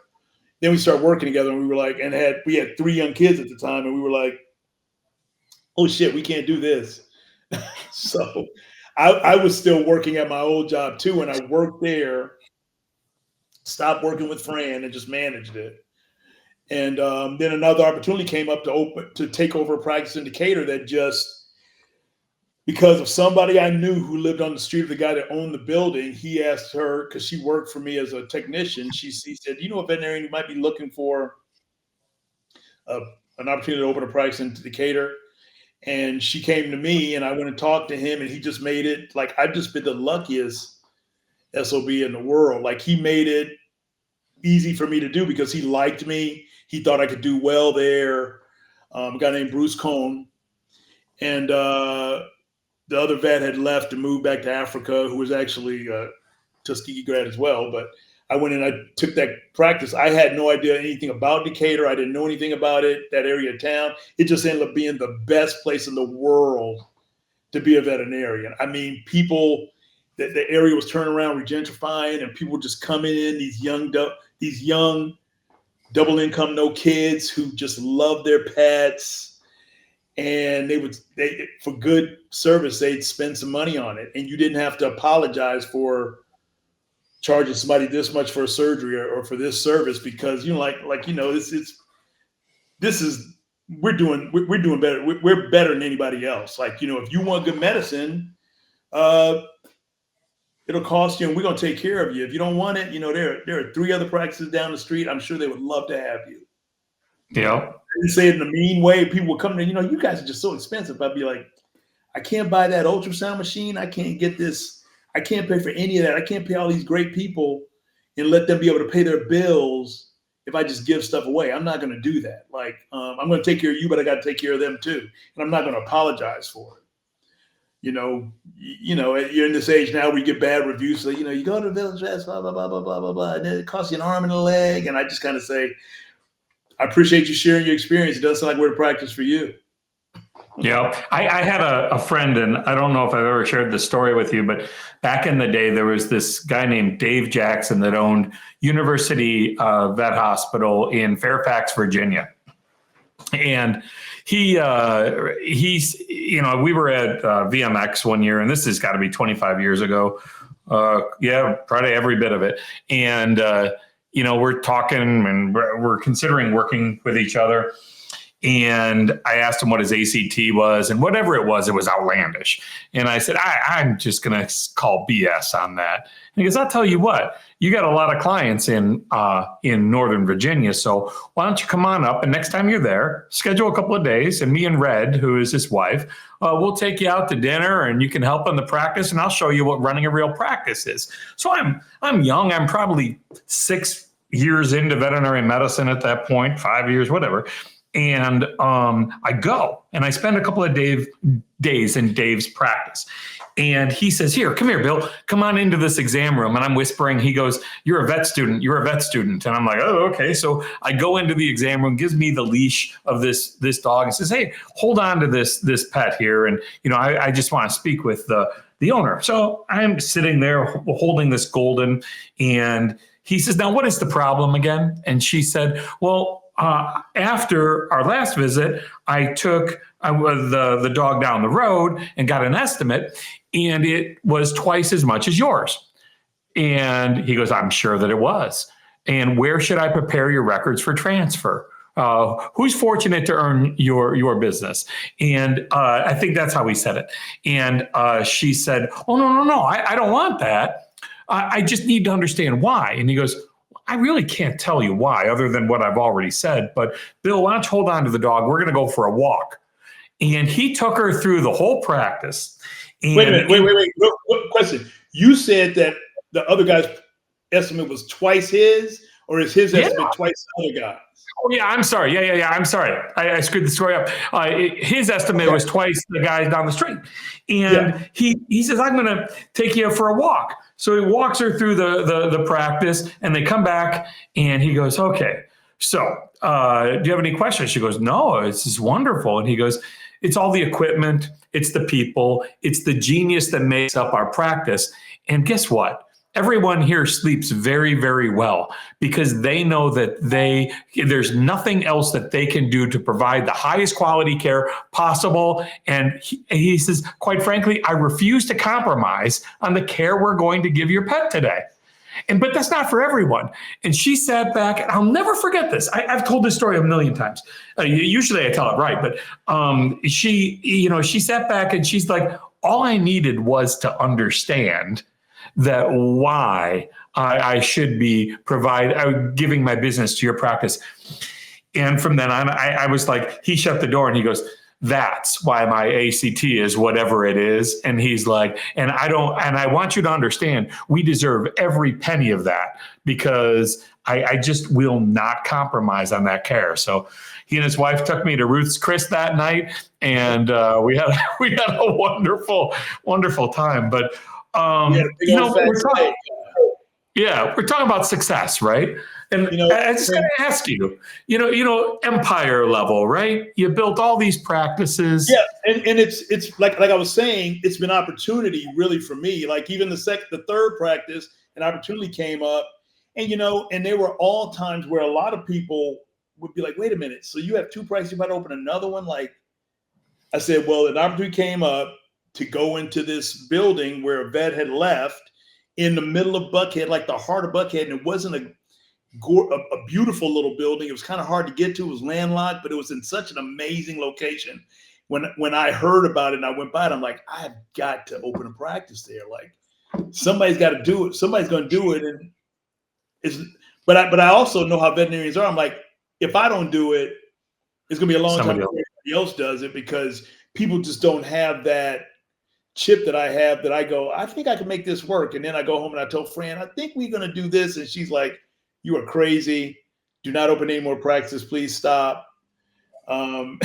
Then we started working together, and we were like, we had 3 young kids at the time, and we were like, oh shit, we can't do this. So I was still working at my old job too, and I worked there, stopped working with Fran, and just managed it. And then another opportunity came up to take over a practice in Decatur that just, because of somebody I knew who lived on the street of the guy that owned the building, he asked her, because she worked for me as a technician, he said, a veterinarian you might be looking for an opportunity to open a practice in Decatur? And she came to me, and I went and talked to him, and he just made it, like, I've just been the luckiest SOB in the world. Like, he made it easy for me to do because he liked me. He thought I could do well there. A guy named Bruce Cohn. And the other vet had left and moved back to Africa, who was actually a Tuskegee grad as well. But I went and I took that practice. I had no idea anything about Decatur. I didn't know anything about it, that area of town. It just ended up being the best place in the world to be a veterinarian. I mean, people, the area was turning around, regentrifying, and people just coming in, these young double income, no kids who just love their pets. And for good service, they'd spend some money on it. And you didn't have to apologize for charging somebody this much for a surgery or for this service, because we're doing better. We're better than anybody else. Like, if you want good medicine, it'll cost you, and we're going to take care of you. If you don't want it, there are 3 other practices down the street. I'm sure they would love to have you. Yeah. I didn't say it in a mean way. People would come in, you guys are just so expensive. I'd be like, I can't buy that ultrasound machine. I can't get this. I can't pay for any of that. I can't pay all these great people and let them be able to pay their bills if I just give stuff away. I'm not going to do that. Like, I'm going to take care of you, but I got to take care of them too. And I'm not going to apologize for you're in this age now where you get bad reviews. So, you go to the village vet, blah, blah, blah, blah, blah, blah, blah, and then it costs you an arm and a leg. And I just kind of say, I appreciate you sharing your experience. It does sound like we're to practice for you. Yeah, I had a friend, and I don't know if I've ever shared this story with you, but back in the day, there was this guy named Dave Jackson that owned University Vet Hospital in Fairfax, Virginia. And he's, we were at VMX one year, and this has got to be 25 years ago. Yeah, probably every bit of it. And, we're talking and we're considering working with each other. And I asked him what his ACT was, and whatever it was outlandish. And I said, I'm just going to call BS on that. And he goes, I'll tell you what, you got a lot of clients in Northern Virginia. So why don't you come on up, and next time you're there, schedule a couple of days, and me and Red, who is his wife, we'll take you out to dinner, and you can help in the practice, and I'll show you what running a real practice is. So I'm young. I'm probably 6 years into veterinary medicine at that point, 5 years, whatever. And I go and I spend a couple of days in Dave's practice. And he says, come here, Bill, come on into this exam room. And I'm whispering, he goes, you're a vet student. And I'm like, oh, okay. So I go into the exam room, gives me the leash of this dog and says, hey, hold on to this pet here. And, I just want to speak with the owner. So I'm sitting there holding this golden, and he says, now what is the problem again? And she said, well, after our last visit, I took the dog down the road and got an estimate, and it was twice as much as yours. And he goes, I'm sure that it was. And where should I prepare your records for transfer? Who's fortunate to earn your business? And I think that's how he said it. And she said, oh, no, I don't want that. I just need to understand why. And he goes, I really can't tell you why, other than what I've already said. But Bill, why don't you hold on to the dog? We're going to go for a walk. And he took her through the whole practice. And wait a minute. Wait. Question. You said that the other guy's estimate was twice his, or is his estimate twice the other guy's? Oh, yeah, I'm sorry. Yeah. I'm sorry. I screwed the story up. His estimate was twice the guy down the street. And he says, I'm going to take you for a walk. So he walks her through the practice, and they come back, and he goes, okay, so do you have any questions? She goes, no, this is wonderful. And he goes, it's all the equipment, it's the people, it's the genius that makes up our practice. And guess what? Everyone here sleeps very, very well because they know that there's nothing else that they can do to provide the highest quality care possible. And he says, quite frankly, I refuse to compromise on the care we're going to give your pet today. But that's not for everyone. And she sat back, and I'll never forget this. I've told this story a million times. Usually I tell it right, but she sat back and she's like, all I needed was to understand that why I should be giving my business to your practice. And from then on, I was like, he shut the door and he goes, that's why my ACT is whatever it is. And he's like, and I want you to understand, we deserve every penny of that because I just will not compromise on that care. So he and his wife took me to Ruth's Chris that night, and we had a wonderful, wonderful time. But we're talking about success, right? And I just got to ask you, empire level, right? You built all these practices. Yeah, and it's like I was saying, it's been opportunity really for me. Like even the third practice, an opportunity came up, and and there were all times where a lot of people would be like, "Wait a minute, so you have two practices, you might open another one?" Like I said, well, an opportunity came up to go into this building where a vet had left in the middle of Buckhead, like the heart of Buckhead. And it wasn't a beautiful little building. It was kind of hard to get to. It was landlocked, but it was in such an amazing location. When I heard about it and I went by it, I'm like, I've got to open a practice there. Like somebody's got to do it. Somebody's going to do it. And but I also know how veterinarians are. I'm like, if I don't do it, it's going to be a long time before anybody else does it, because people just don't have that chip that I have, that I go, I think I can make this work. And then I go home and I tell Fran, I think we're going to do this. And she's like, you are crazy. Do not open any more practices. Please stop. And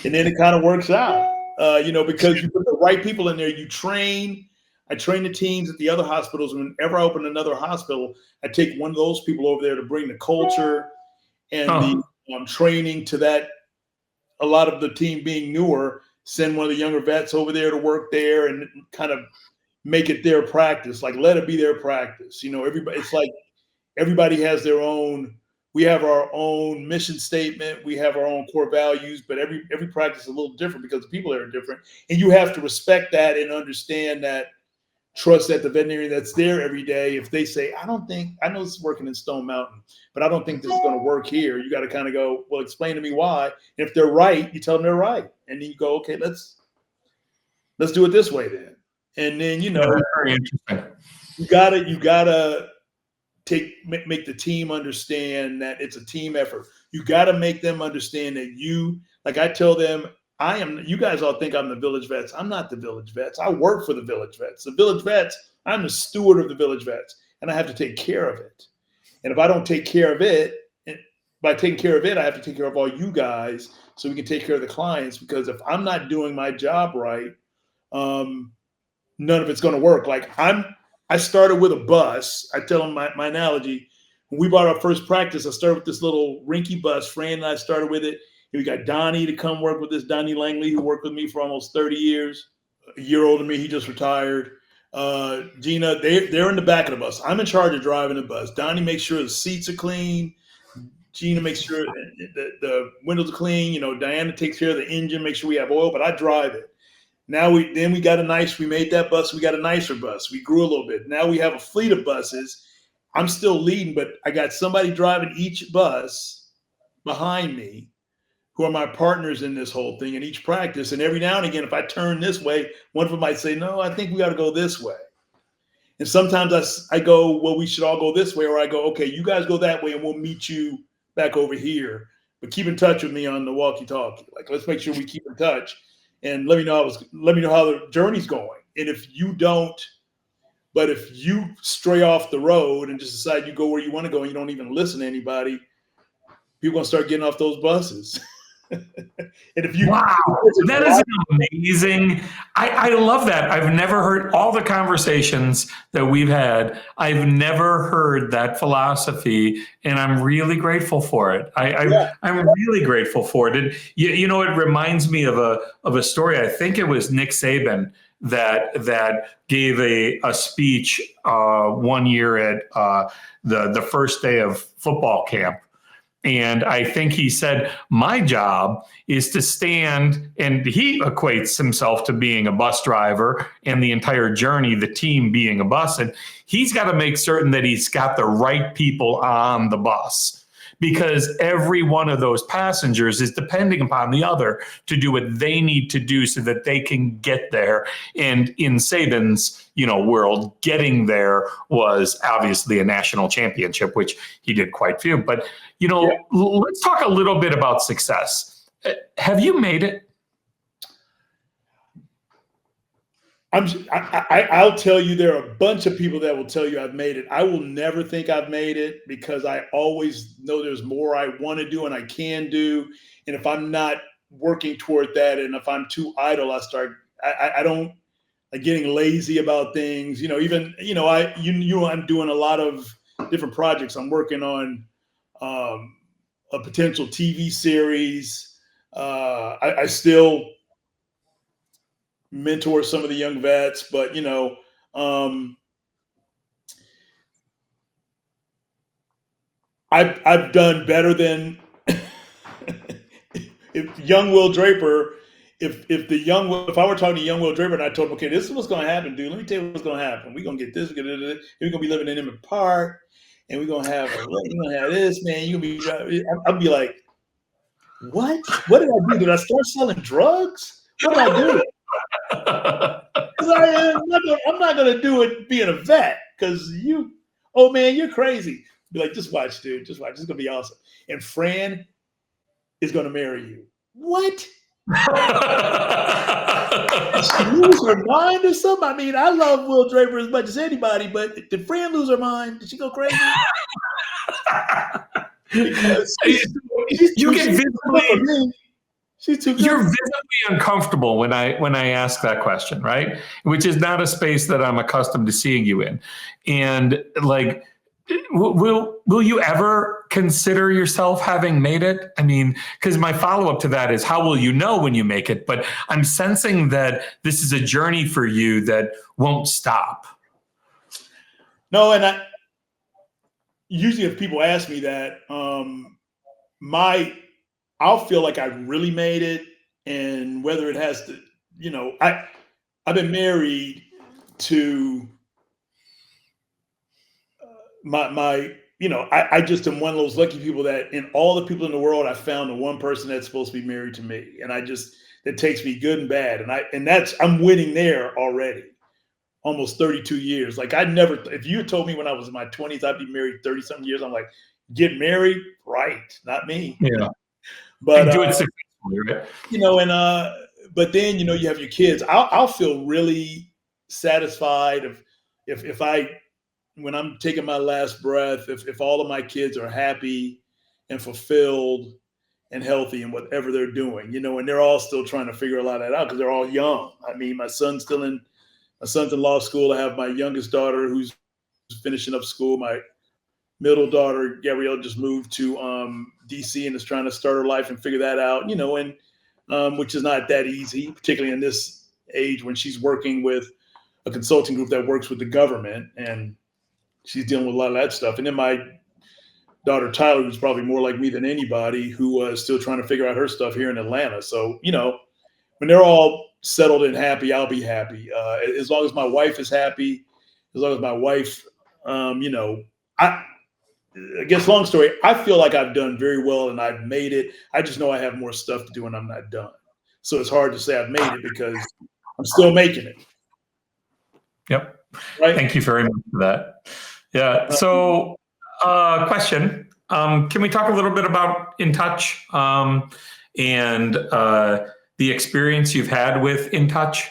then it kind of works out. because you put the right people in there. You train. I train the teams at the other hospitals. Whenever I open another hospital, I take one of those people over there to bring the culture and the training to that. A lot of the team being newer, send one of the younger vets over there to work there and kind of make it their practice. Like, let it be their practice. Everybody. It's like everybody has their own. We have our own mission statement. We have our own core values, but every practice is a little different because the people are different, and you have to respect that and understand that. Trust that the veterinarian that's there every day, if they say, I know this is working in Stone Mountain, but I don't think this is going to work here. You got to kind of go, well, explain to me why. And if they're right, you tell them they're right. And then you go, okay, let's do it this way then. And then, that's very interesting. You gotta make the team understand that it's a team effort. You got to make them understand that like I tell them, you guys all think I'm the village vets. I'm not the village vets. I work for the village vets. The village vets, I'm the steward of the village vets, and I have to take care of it. And if I don't take care of it, by taking care of it, I have to take care of all you guys so we can take care of the clients. Because if I'm not doing my job right, none of it's going to work. Like I started with a bus. I tell them my analogy. When we bought our first practice, I started with this little rinky bus. Fran and I started with it. We got Donnie to come work with us, Donnie Langley, who worked with me for almost 30 years, a year older than me. He just retired. Gina, they're in the back of the bus. I'm in charge of driving the bus. Donnie makes sure the seats are clean. Gina makes sure the windows are clean. Diana takes care of the engine, make sure we have oil, but I drive it. Now we got we made that bus. We got a nicer bus. We grew a little bit. Now we have a fleet of buses. I'm still leading, but I got somebody driving each bus behind me, who are my partners in this whole thing in each practice. And every now and again, if I turn this way, one of them might say, no, I think we got to go this way. And sometimes I go, well, we should all go this way. Or I go, okay, you guys go that way and we'll meet you back over here. But keep in touch with me on the walkie-talkie. Like, let's make sure we keep in touch and let me know how the journey's going. And if you stray off the road and just decide you go where you want to go and you don't even listen to anybody, people gonna start getting off those buses. And if you wow, that is amazing. I love that. I've never heard all the conversations that we've had. I've never heard that philosophy, and I'm really grateful for it. I'm really grateful for it. And it reminds me of a story. I think it was Nick Saban that gave a speech one year at the first day of football camp. And I think he said, my job is to stand, and he equates himself to being a bus driver and the entire journey, the team being a bus. And he's got to make certain that he's got the right people on the bus, because every one of those passengers is depending upon the other to do what they need to do so that they can get there. And in Saban's world, getting there was obviously a national championship, which he did quite few. But let's talk a little bit about success. Have you made it? I'll tell you, there are a bunch of people that will tell you I've made it. I will never think I've made it, because I always know there's more I want to do and I can do. And if I'm not working toward that, and if I'm too idle, I don't like getting lazy about things. I'm doing a lot of different projects. I'm working on a potential TV series. I still mentor some of the young vets, but I've done better than if young Will Draper. If I were talking to young Will Draper and I told him, okay, this is what's going to happen, dude. Let me tell you what's going to happen. We're going to get this. We're going to be living in Emmett Park, and we're going to have this, man. I'll be like, what? What did I do? Did I start selling drugs? What did I do? I'm not going to do it being a vet, because you're crazy. Be like, just watch, dude. Just watch. It's going to be awesome. And Fran is going to marry you. What? Did she lose her mind or something? I mean, I love Will Draper as much as anybody, but did Fran lose her mind? Did she go crazy? Because you can visibly. She's too good. You're visibly uncomfortable when I ask that question, right? Which is not a space that I'm accustomed to seeing you in. And like, will you ever consider yourself having made it? I mean, because my follow-up to that is, how will you know when you make it? But I'm sensing that this is a journey for you that won't stop. No, and I usually if people ask me that, I'll feel like I really made it, and whether it has to, I've been married to I just am one of those lucky people that in all the people in the world, I found the one person that's supposed to be married to me, and it takes me good and bad, and I'm winning there already. Almost 32 years. Like if you had told me when I was in my 20s, I'd be married 30 something years, I'm like, get married, right? Not me. Yeah. But do it successfully, right? but then you have your kids. I'll feel really satisfied if when I'm taking my last breath, if all of my kids are happy and fulfilled and healthy in whatever they're doing, and they're all still trying to figure a lot of that out because they're all young. I mean, my son's in law school. I have my youngest daughter who's finishing up school. My middle daughter, Gabrielle, just moved to DC and is trying to start her life and figure that out, and which is not that easy, particularly in this age when she's working with a consulting group that works with the government, and she's dealing with a lot of that stuff. And then my daughter, Tyler, who's probably more like me than anybody, who is still trying to figure out her stuff here in Atlanta. So, when they're all settled and happy, I'll be happy. As long as my wife is happy, as long as my wife, I guess long story, I feel like I've done very well and I've made it. I just know I have more stuff to do and I'm not done. So it's hard to say I've made it because I'm still making it. Yep. Right. Thank you very much for that. Yeah. So question, can we talk a little bit about InTouch and the experience you've had with InTouch?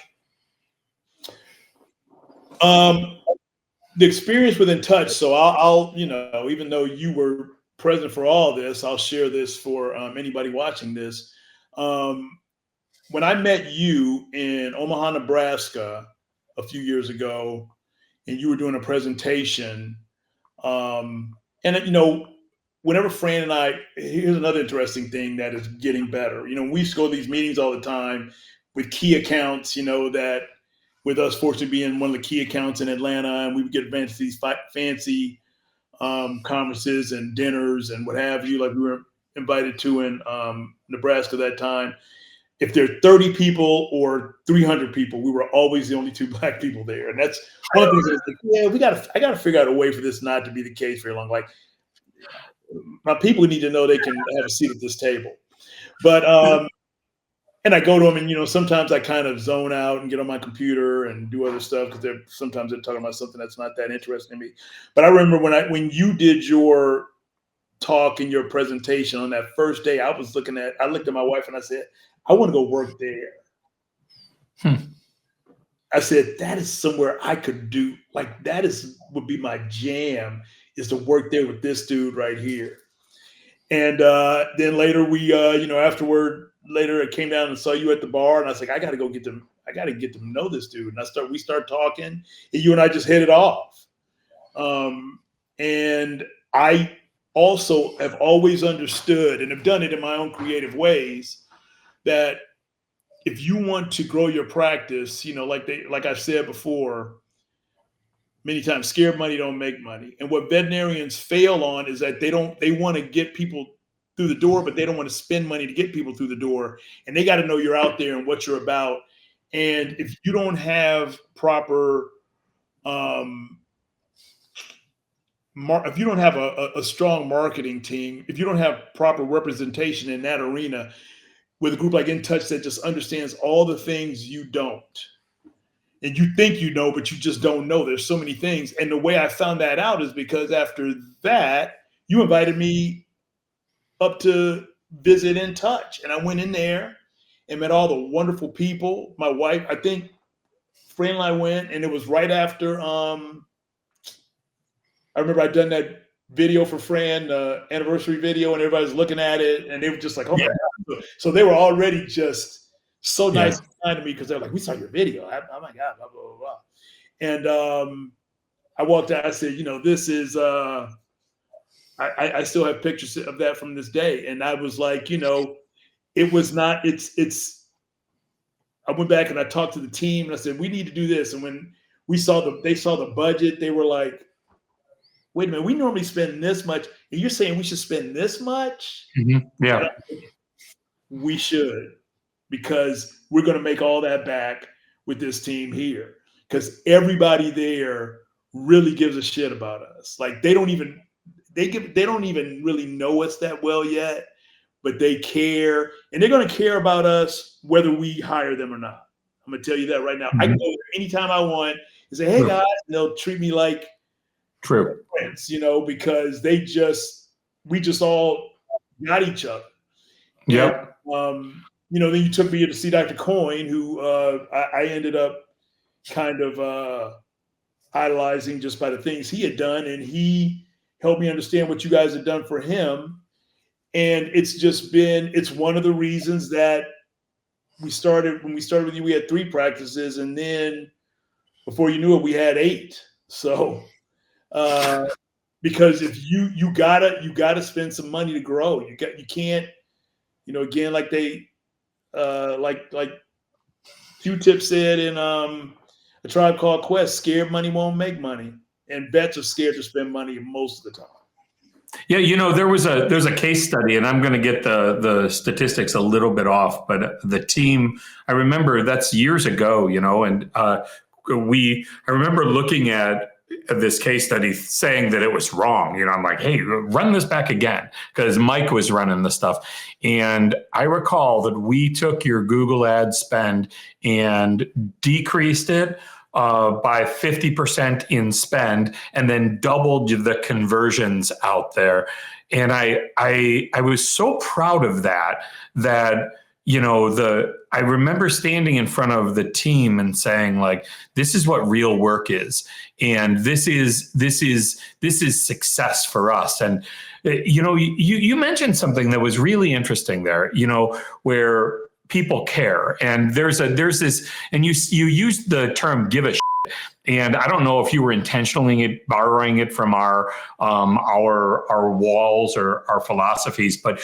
The experience with InTouch. So I'll even though you were present for all this, I'll share this for anybody watching this. When I met you in Omaha, Nebraska, a few years ago, and you were doing a presentation, whenever Fran and I, here's another interesting thing that is getting better. We used to go to these meetings all the time with key accounts, that with us fortunately being one of the key accounts in Atlanta, and we would get advanced to these fancy conferences and dinners and what have you, like we were invited to in Nebraska that time. If there are 30 people or 300 people, we were always the only two Black people there. And that's one of the things that's like, I got to figure out a way for this not to be the case very long. Like, my people need to know they can have a seat at this table. But, and I go to them and, sometimes I kind of zone out and get on my computer and do other stuff because sometimes they're talking about something that's not that interesting to me. But I remember when you did your talk and your presentation on that first day, I looked at my wife and I said, I want to go work there. I said, that is somewhere I could do, like would be my jam, is to work there with this dude right here. And then later later I came down and saw you at the bar and I was like, I got to get to know this dude. And we start talking and you and I just hit it off. And I also have always understood and have done it in my own creative ways that if you want to grow your practice, like I've said before, many times, scared money don't make money. And what veterinarians fail on is that they want to get people through the door, but they don't want to spend money to get people through the door. And they got to know you're out there and what you're about. And if you don't have proper, if you don't have a strong marketing team, if you don't have proper representation in that arena, with a group like InTouch that just understands all the things you don't. And you think you know, but you just don't know. There's so many things. And the way I found that out is because after that, you invited me up to visit InTouch. And I went in there and met all the wonderful people. My wife, I think Fran and I went, and it was right after, I remember I'd done that video for Fran, anniversary video, and everybody's looking at it, and they were just like, "Oh my God!" So they were already just so nice and kind to me because they're like, "We saw your video." Oh my God, blah blah blah blah. And I walked out. I said, "This is." I still have pictures of that from this day, and I was like, it was not. It's. I went back and I talked to the team, and I said, "We need to do this." And when they saw the budget, they were like, wait a minute, we normally spend this much, and you're saying we should spend this much? Mm-hmm. Yeah. We should, because we're going to make all that back with this team here, because everybody there really gives a shit about us. Like they don't even really know us that well yet, but they care, and they're going to care about us whether we hire them or not. I'm going to tell you that right now. I can go there anytime I want and say, "Hey guys," and they'll treat me like friends, because we just all got each other. Yeah. Then you took me to see Dr. Coyne, who I ended up kind of idolizing just by the things he had done, and he helped me understand what you guys had done for him. And it's one of the reasons that when we started with you, we had 3 practices, and then before you knew it, we had 8. So, because if you gotta spend some money to grow. You can't, again, like they, like Q-Tip said in A Tribe Called Quest, scared money won't make money, and vets are scared to spend money most of the time. Yeah, there's a case study, and I'm going to get the statistics a little bit off, but the team, I remember that's years ago, and I remember looking at this case study saying that it was wrong. I'm like, hey, run this back again, because Mike was running the stuff. And I recall that we took your Google ad spend and decreased it by 50% in spend, and then doubled the conversions out there. And I was so proud of that I remember standing in front of the team and saying, like, this is what real work is. And this is success for us. And, you mentioned something that was really interesting there, where people care. And there's this, and you used the term "give a shit." And I don't know if you were intentionally borrowing it from our walls or our philosophies, but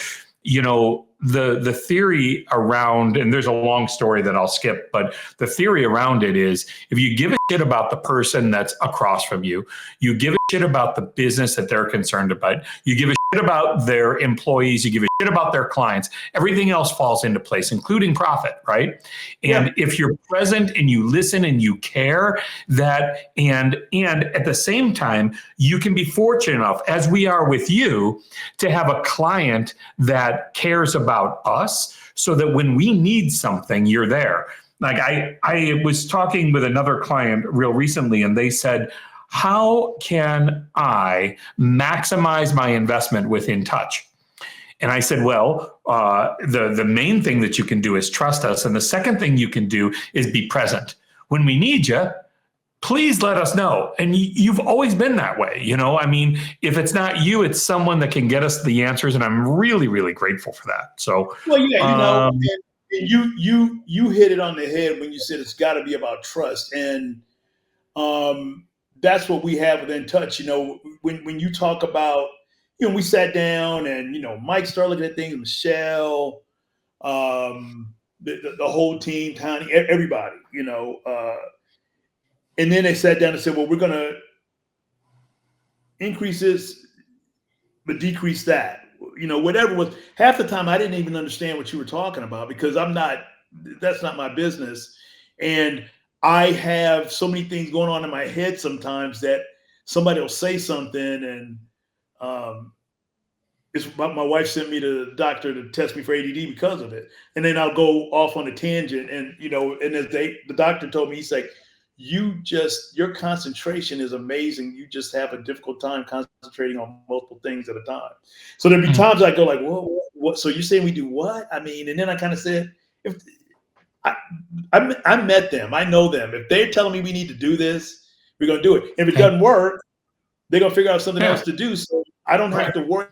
the theory around, and there's a long story that I'll skip, but the theory around it is, if you give a shit about the person that's across from you, you give a shit about the business that they're concerned about, you give a shit about their employees, you give a shit about their clients, everything else falls into place, including profit, right? And if you're present and you listen and you care, that and at the same time, you can be fortunate enough, as we are with you, to have a client that cares about us, so that when we need something, you're there. Like I was talking with another client real recently, and they said, how can I maximize my investment with InTouch? And I said, well, the main thing that you can do is trust us. And the second thing you can do is be present. When we need you, please let us know. And you've always been that way. If it's not you, it's someone that can get us the answers. And I'm really, really grateful for that. So, well, yeah, and you hit it on the head when you said it's got to be about trust. And that's what we have with InTouch. When you talk about, we sat down and, Mike started looking at things, Michelle, the whole team, Tiny, everybody, and then they sat down and said, well, we're going to increase this, but decrease that, whatever was. Half the time I didn't even understand what you were talking about, because that's not my business. And I have so many things going on in my head sometimes that somebody will say something, and my wife sent me to the doctor to test me for ADD because of it. And then I'll go off on a tangent, and, and as the doctor told me, he's like, your concentration is amazing. You just have a difficult time concentrating on multiple things at a time. So there'd be times I go like, whoa, what? So you're saying we do what? And then I kind of said, if I met them, I know them. If they're telling me we need to do this, we're going to do it. If it doesn't work, they're going to figure out something else to do. So I don't have to worry.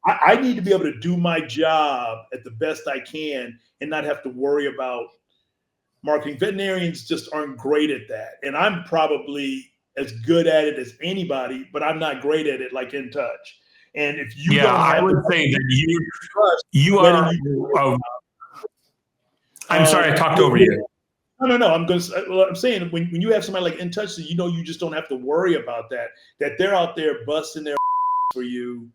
I need to be able to do my job at the best I can and not have to worry about marketing. Veterinarians just aren't great at that. And I'm probably as good at it as anybody, but I'm not great at it like InTouch. And if you don't have I would say that you are. I'm sorry, I talked over you. No. I'm saying when you have somebody like InTouch, so you just don't have to worry about that. That they're out there busting their for you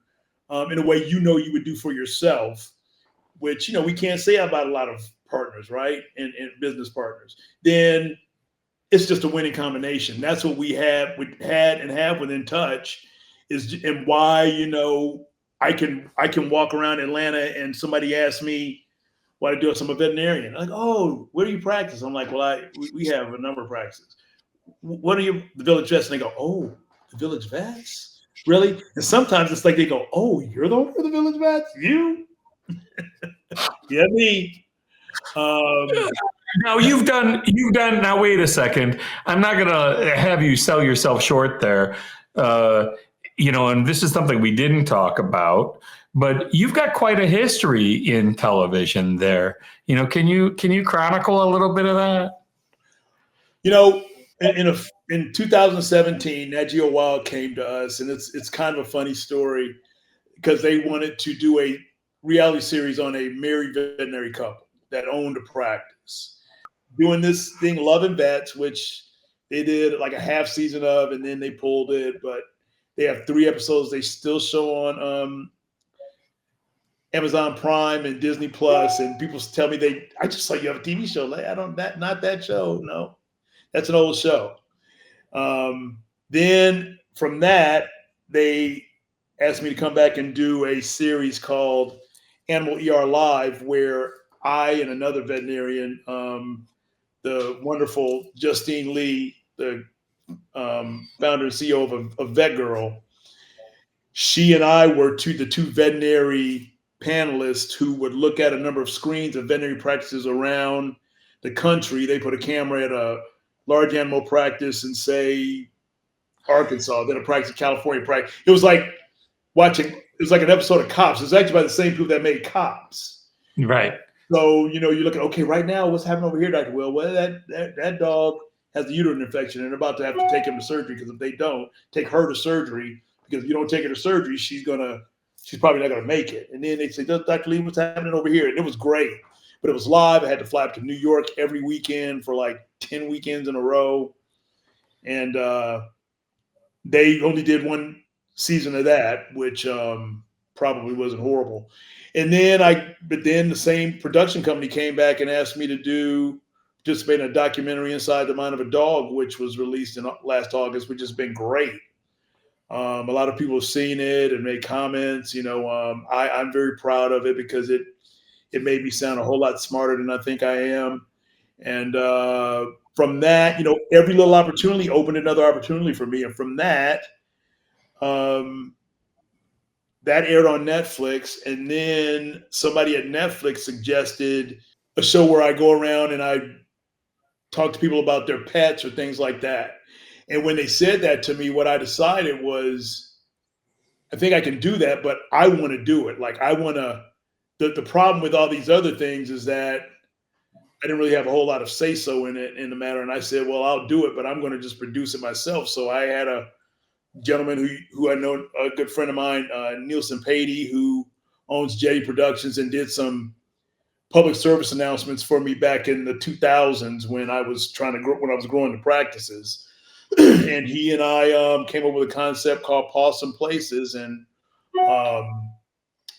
in a way you would do for yourself, which we can't say about a lot of partners, right? And business partners. Then it's just a winning combination. That's what we had with InTouch and why I can walk around Atlanta and somebody asks me why to do it. So I'm a veterinarian. I'm like, oh, where do you practice? I'm like, well, we have a number of practices. What are the Village Vets? And they go, oh, the Village Vets? Really? And sometimes it's like they go, oh, you're the owner of the Village Vets? You? Yeah, me. Now you've done. Now wait a second. I'm not gonna have you sell yourself short there. And this is something we didn't talk about, but you've got quite a history in television there. Can you chronicle a little bit of that? In 2017, Nat Geo Wild came to us, and it's kind of a funny story because they wanted to do a reality series on a married veterinary couple that owned a practice, doing this thing, Loving Vets, which they did like a half season of, and then they pulled it. But they have 3 episodes. They still show on Amazon Prime and Disney Plus, and people tell me I just saw you have a TV show. Like, not that show. No, that's an old show. Then from that, they asked me to come back and do a series called Animal ER Live, where I and another veterinarian, the wonderful Justine Lee, the founder and CEO of Vet Girl, she and I were the 2 veterinary panelists who would look at a number of screens of veterinary practices around the country. They put a camera at a large animal practice in, say, Arkansas, then a practice in California practice. It was like an episode of Cops. It's actually by the same people that made Cops. Right. So, you look at, okay, right now, what's happening over here, Dr. Will? Well, that dog has a uterine infection and they're about to have to take him to surgery, because if they don't take her to surgery, because if you don't take her to surgery, she's probably not going to make it. And then they say, Dr. Lee, what's happening over here? And it was great, but it was live. I had to fly up to New York every weekend for like 10 weekends in a row. And they only did 1 season of that, which probably wasn't horrible. And then the same production company came back and asked me to participate in a documentary, Inside the Mind of a Dog, which was released in last August, which has been great. A lot of people have seen it and made comments. I'm very proud of it because it made me sound a whole lot smarter than I think I am. And from that, every little opportunity opened another opportunity for me. And from that, that aired on Netflix, and then somebody at Netflix suggested a show where I go around and I talk to people about their pets or things like that. And when they said that to me, what I decided was, I think I can do that, but I want to do it. Like, the problem with all these other things is that I didn't really have a whole lot of say-so in the matter. And I said, well, I'll do it, but I'm going to just produce it myself. So I had a gentleman who I know, a good friend of mine, Nielsen Patey, who owns Jetty Productions and did some public service announcements for me back in the 2000s when I was growing the practices. And he and I came up with a concept called Possum Places, and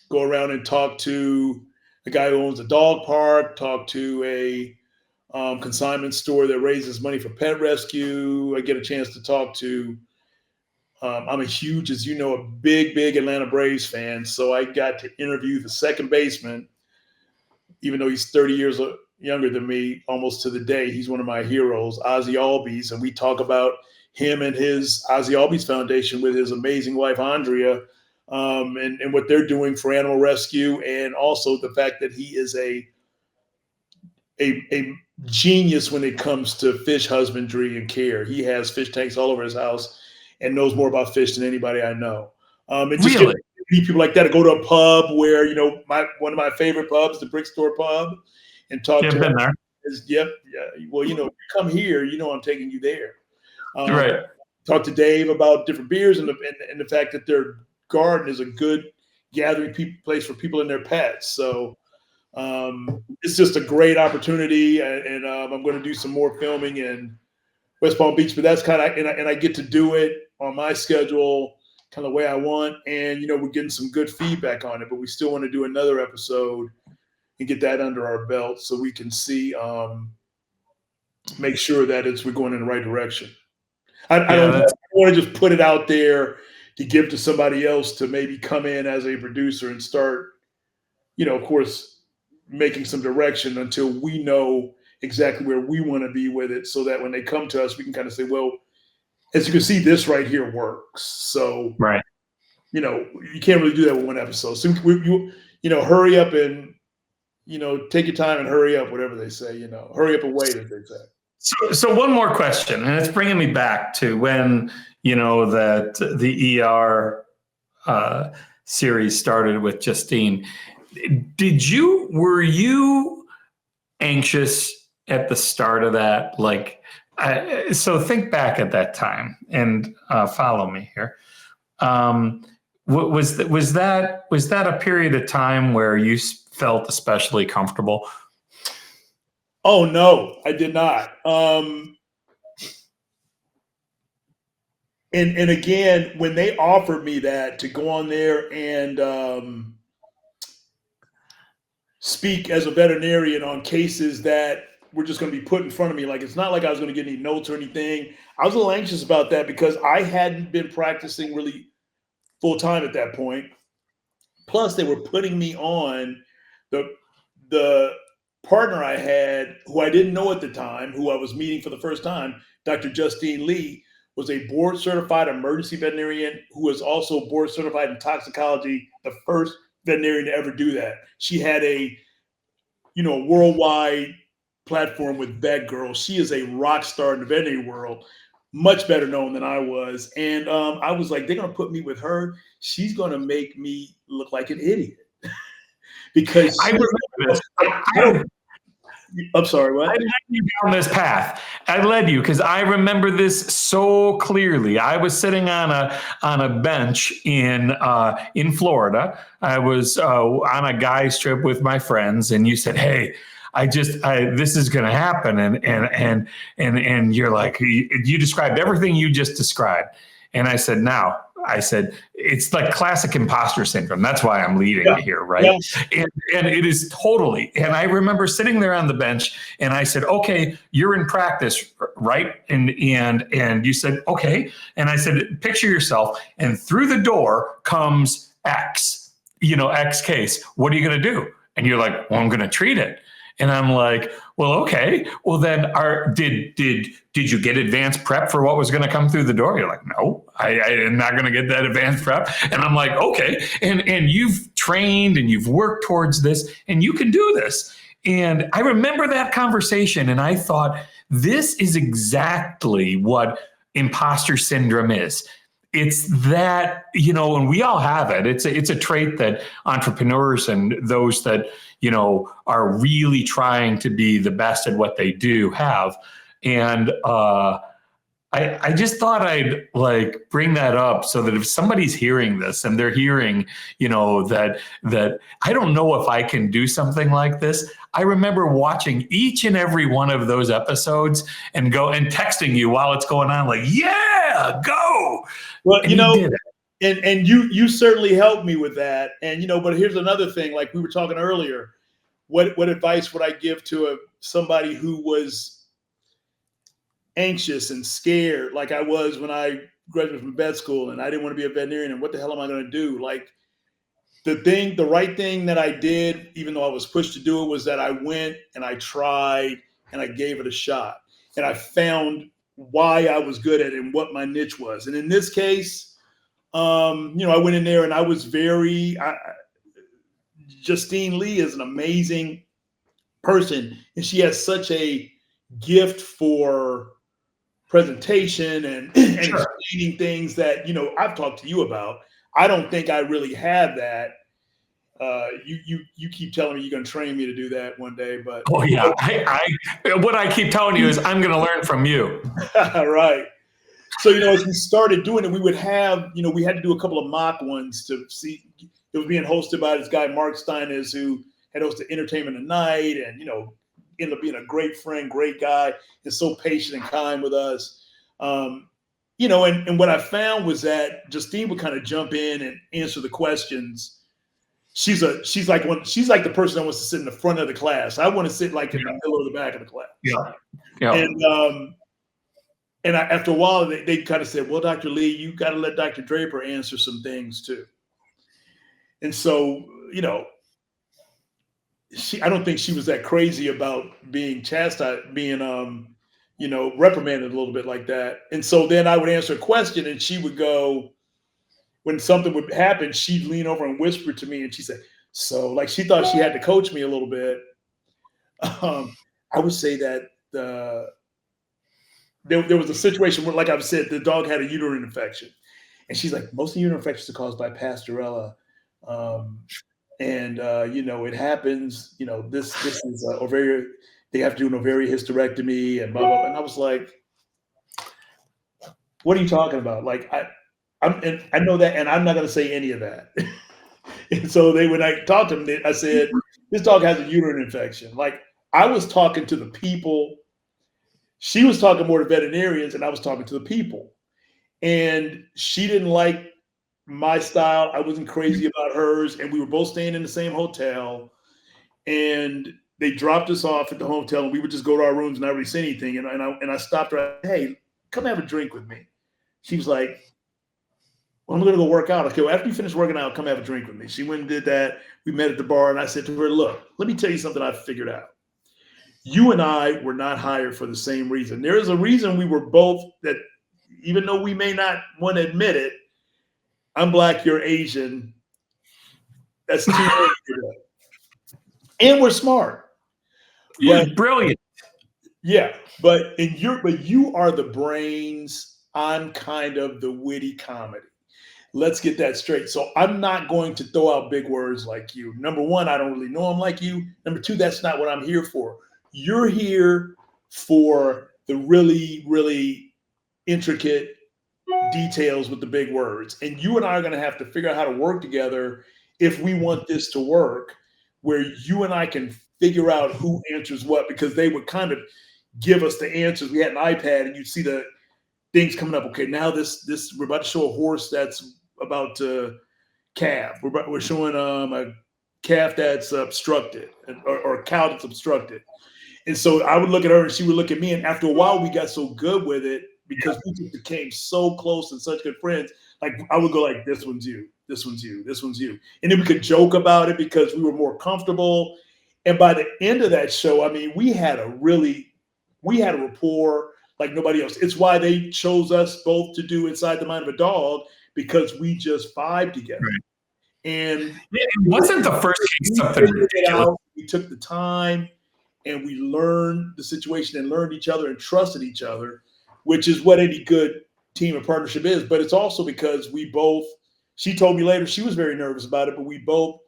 go around and talk to a guy who owns a dog park, talk to a consignment store that raises money for pet rescue. I get a chance to talk to I'm a huge, as you know, a big Atlanta Braves fan. So I got to interview the second baseman, even though he's 30 years younger than me, almost to the day. He's one of my heroes, Ozzy Albies. And we talk about him and his Ozzy Albies Foundation with his amazing wife, Andrea, and what they're doing for animal rescue. And also the fact that he is a genius when it comes to fish husbandry and care. He has fish tanks all over his house and knows more about fish than anybody I know. Really? meet people like that, to go to a pub where, one of my favorite pubs, the Brick Store Pub, and talk Yeah, to been there. Yep. Yeah. Well, you come here, I'm taking you there. Right. Talk to Dave about different beers and the fact that their garden is a good gathering place for people and their pets. So it's just a great opportunity, and I'm going to do some more filming in West Palm Beach, but that's kind of, and I get to do it on my schedule, kind of the way I want. And, we're getting some good feedback on it, but we still want to do another episode and get that under our belt so we can see, make sure that we're going in the right direction. I don't want to just put it out there to give to somebody else to maybe come in as a producer and start, of course, making some direction until we know exactly where we want to be with it, so that when they come to us, we can kind of say, well, as you can see, this right here works. So, right. You can't really do that with one episode. So hurry up and, take your time and hurry up, whatever they say, hurry up and wait, as they say. So one more question, and it's bringing me back to when, that the ER series started with Justine. Were you anxious at the start of that? Like, so think back at that time and follow me here. Was that a period of time where you felt especially comfortable? Oh no, I did not. And again, when they offered me that to go on there and speak as a veterinarian on cases that were just going to be put in front of me, like, it's not like I was going to get any notes or anything. I was a little anxious about that because I hadn't been practicing really full time at that point. Plus, they were putting me on the partner I had, who I didn't know at the time, who I was meeting for the first time, Dr. Justine Lee, was a board certified emergency veterinarian who was also board certified in toxicology, the first veterinarian to ever do that. She had a worldwide platform with Vet Girl. She is a rock star in the veterinary world, much better known than I was. And I was like, they're going to put me with her. She's going to make me look like an idiot. Because I remember this. I'm sorry, what? I led you down this path. I led you because I remember this so clearly. I was sitting on a bench in Florida. I was on a guy's trip with my friends, and you said, "Hey, this is going to happen," and you're like, you described everything you just described, and I said, now. I said, it's like classic imposter syndrome. That's why I'm leading it here, right? Yeah. And it is totally. And I remember sitting there on the bench, and I said, okay, you're in practice, right? And you said, okay. And I said, picture yourself, and through the door comes X, X case. What are you going to do? And you're like, well, I'm going to treat it. And I'm like, well, okay. Well, then did you get advanced prep for what was going to come through the door? You're like, no, I am not going to get that advanced prep. And I'm like, okay. And you've trained and you've worked towards this and you can do this. And I remember that conversation and I thought, this is exactly what imposter syndrome is. It's that, and we all have it. It's a trait that entrepreneurs and those that, are really trying to be the best at what they do have. And I just thought I'd bring that up so that if somebody's hearing this and they're hearing, that I don't know if I can do something like this. I remember watching each and every one of those episodes and texting you while it's going on, like, yeah, go. Well, and you certainly helped me with that. And, but here's another thing, like we were talking earlier, what advice would I give to somebody who was anxious and scared, like I was when I graduated from vet school and I didn't want to be a veterinarian and what the hell am I going to do? Like the right thing that I did, even though I was pushed to do it, was that I went and I tried and I gave it a shot and I found why I was good at it and what my niche was. And in this case, I went in there and I was Justine Lee is an amazing person and she has such a gift for presentation and explaining things that, I've talked to you about. I don't think I really had that. You keep telling me you're going to train me to do that one day, but oh yeah, what I keep telling you is I'm going to learn from you. Right. So as we started doing it, we would have we had to do a couple of mock ones to see. It was being hosted by this guy Mark Steiners, who had hosted Entertainment Tonight, and ended up being a great friend, great guy, and so patient and kind with us. And what I found was that Justine would kind of jump in and answer the questions. She's like the person that wants to sit in the front of the class. I want to sit like in the middle or the back of the class. Yeah. Yeah. And after a while, they kind of said, well, Dr. Lee, you got to let Dr. Draper answer some things too. And so, I don't think she was that crazy about being chastised, being, reprimanded a little bit like that. And so then I would answer a question and she would go, when something would happen, she'd lean over and whisper to me and she said, so like she thought she had to coach me a little bit. I would say that there was a situation where, like I've said, the dog had a uterine infection. And she's like, most of the uterine infections are caused by Pastorella. It happens, this is ovarian, they have to do an ovarian hysterectomy and blah, blah, blah. And I was like, what are you talking about? Like, I know that, and I'm not going to say any of that. And so when I talked to them, I said, this dog has a uterine infection. Like, I was talking to the people. She was talking more to veterinarians, and I was talking to the people. And she didn't like my style. I wasn't crazy about hers. And we were both staying in the same hotel. And they dropped us off at the hotel, and we would just go to our rooms and not really say anything. And I stopped her. Hey, come have a drink with me. She was like, well, I'm going to go work out. Okay, well, after you finish working out, come have a drink with me. She went and did that. We met at the bar, and I said to her, look, let me tell you something I figured out. You and I were not hired for the same reason. There is a reason we were both that, even though we may not want to admit it, I'm Black, you're Asian. That's too late for that. And we're smart. You're brilliant. Yeah, but you are the brains. I'm kind of the witty comedy. Let's get that straight. So I'm not going to throw out big words like you. Number one, I don't really know them like you. Number two, that's not what I'm here for. You're here for the really, really intricate details with the big words. And you and I are going to have to figure out how to work together if we want this to work, where you and I can figure out who answers what, because they would kind of give us the answers. We had an iPad and you'd see the things coming up. Okay, now this we're about to show a horse that's about to calve. We're showing a calf that's obstructed, or a cow that's obstructed. And so I would look at her and she would look at me. And after a while, we got so good with it because we just became so close and such good friends. Like I would go like, this one's you, this one's you, this one's you. And then we could joke about it because we were more comfortable. And by the end of that show, I mean, we had a rapport like nobody else. It's why they chose us both to do Inside the Mind of a Dog, because we just vibe together. Right. And it wasn't the first case something ridiculous. We took the time and we learned the situation and learned each other and trusted each other, which is what any good team and partnership is. But it's also because she told me later, she was very nervous about it, but we both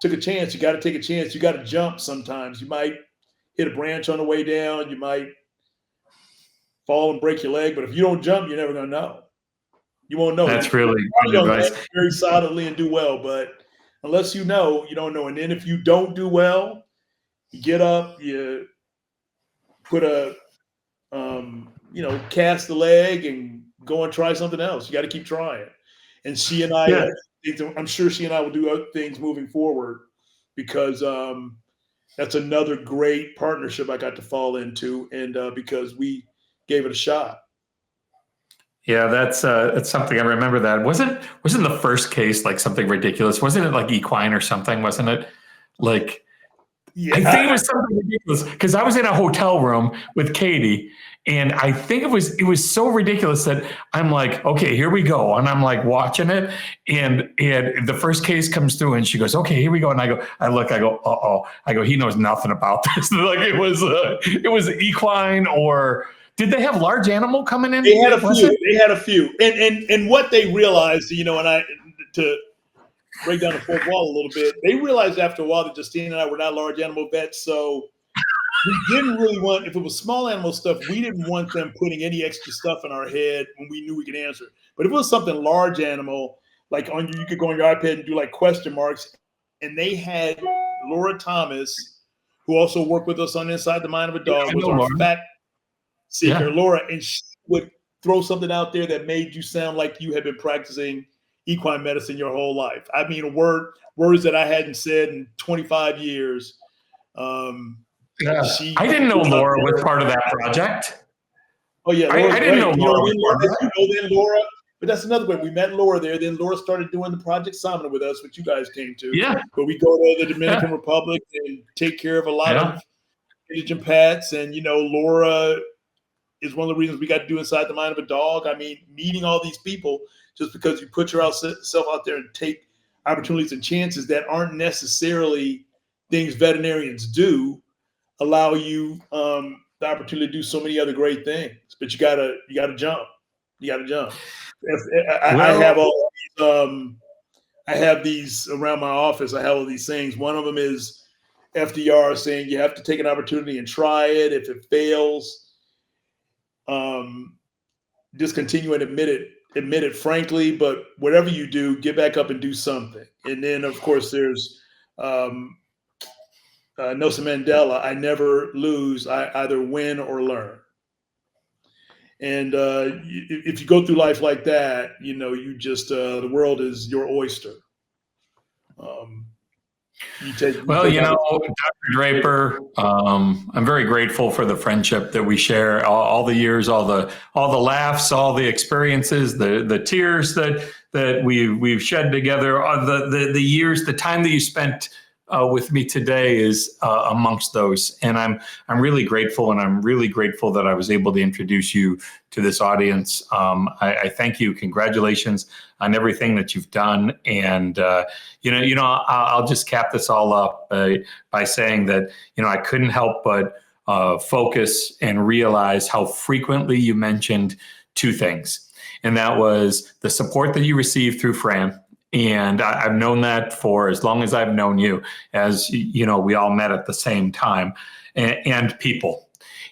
took a chance. You got to take a chance. You got to jump sometimes. You might hit a branch on the way down. You might fall and break your leg. But if you don't jump, you're never going to know. You won't know. That's really good advice. Very solidly and do well. But unless you know, you don't know. And then if you don't do well, you get up, you put cast the leg and go and try something else. You got to keep trying. And she and I, I'm sure she and I will do other things moving forward, because that's another great partnership I got to fall into, and because we gave it a shot. Yeah, that's something I remember. That wasn't the first case like something ridiculous? Wasn't it like equine or something? Wasn't it like? Yeah. I think it was something ridiculous because I was in a hotel room with Katie, and I think it was so ridiculous that I'm like, okay, here we go, and I'm like watching it, and the first case comes through, and she goes, okay, here we go, and I go, uh-oh, I go, he knows nothing about this. Like it was equine, or did they have large animal coming in? They had a few. And what they realized, and to break down the fourth wall a little bit, they realized after a while that Justine and I were not large animal vets, so we didn't really want, if it was small animal stuff, we didn't want them putting any extra stuff in our head when we knew we could answer it. But if it was something large animal, like you could go on your iPad and do like question marks, and they had Laura Thomas, who also worked with us on Inside the Mind of a Dog, was our fact seeker, Laura, and she would throw something out there that made you sound like you had been practicing equine medicine your whole life. I mean, words that I hadn't said in 25 years. I didn't know Laura was part of that project. Oh yeah, I didn't know Laura was part of that. Then Laura, but that's another way. We met Laura there. Then Laura started doing the Project Samana with us, which you guys came to. Yeah. But we go to the Dominican Republic and take care of a lot of indigent pets. And, Laura is one of the reasons we got to do Inside the Mind of a Dog. I mean, meeting all these people, just because you put yourself out there and take opportunities and chances that aren't necessarily things veterinarians do, allow you the opportunity to do so many other great things. But you gotta jump. You gotta jump. I have these around my office. I have all these things. One of them is FDR saying you have to take an opportunity and try it. If it fails, discontinue and admit it frankly, but whatever you do, get back up and do something. And then, of course, there's Nelson Mandela, I never lose, I either win or learn. And if you go through life like that, you just, the world is your oyster. Dr. Draper, I'm very grateful for the friendship that we share, all the years, all the laughs, all the experiences, the tears that we've shed together, the years, the time that you spent with me today is amongst those. And I'm really grateful, and I'm really grateful that I was able to introduce you to this audience. I thank you. Congratulations on everything that you've done. And, I'll just cap this all up by saying that, I couldn't help but focus and realize how frequently you mentioned two things. And that was the support that you received through Fran. And I've known that for as long as I've known you, as we all met at the same time, and people,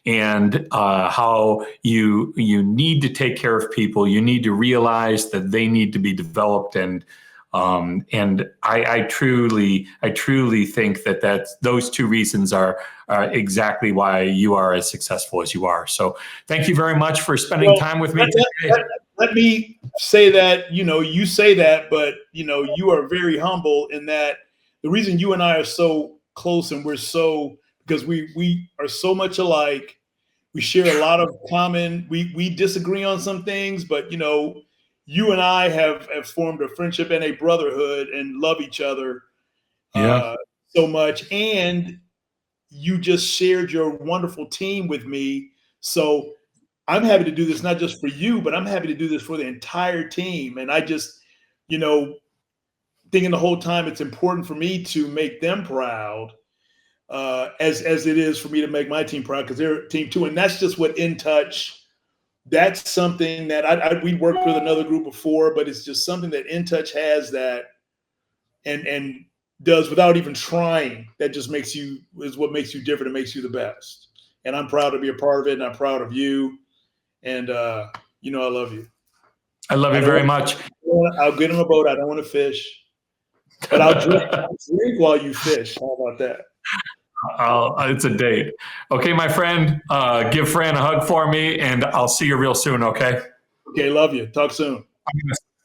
and how you need to take care of people. You need to realize that they need to be developed, and I truly think that those two reasons are exactly why you are as successful as you are. So thank you very much for spending time with me today. Let me say that, you say that, but, you are very humble in that the reason you and I are so close and because we are so much alike. We share a lot of common, we disagree on some things, but, you and I have formed a friendship and a brotherhood and love each other so much. And you just shared your wonderful team with me. So I'm happy to do this, not just for you, but I'm happy to do this for the entire team. And I just, thinking the whole time it's important for me to make them proud, as it is for me to make my team proud, because they're a team too. And that's just what InTouch, that's something that we worked with another group before, but it's just something that InTouch has that and does without even trying. That just is what makes you different and makes you the best. And I'm proud to be a part of it, and I'm proud of you. And, I love you. I love you very much. I'll get on a boat. I don't want to fish, but I'll drink while you fish. How about that? It's a date. Okay, my friend, give Fran a hug for me, and I'll see you real soon, okay? Okay, love you. Talk soon.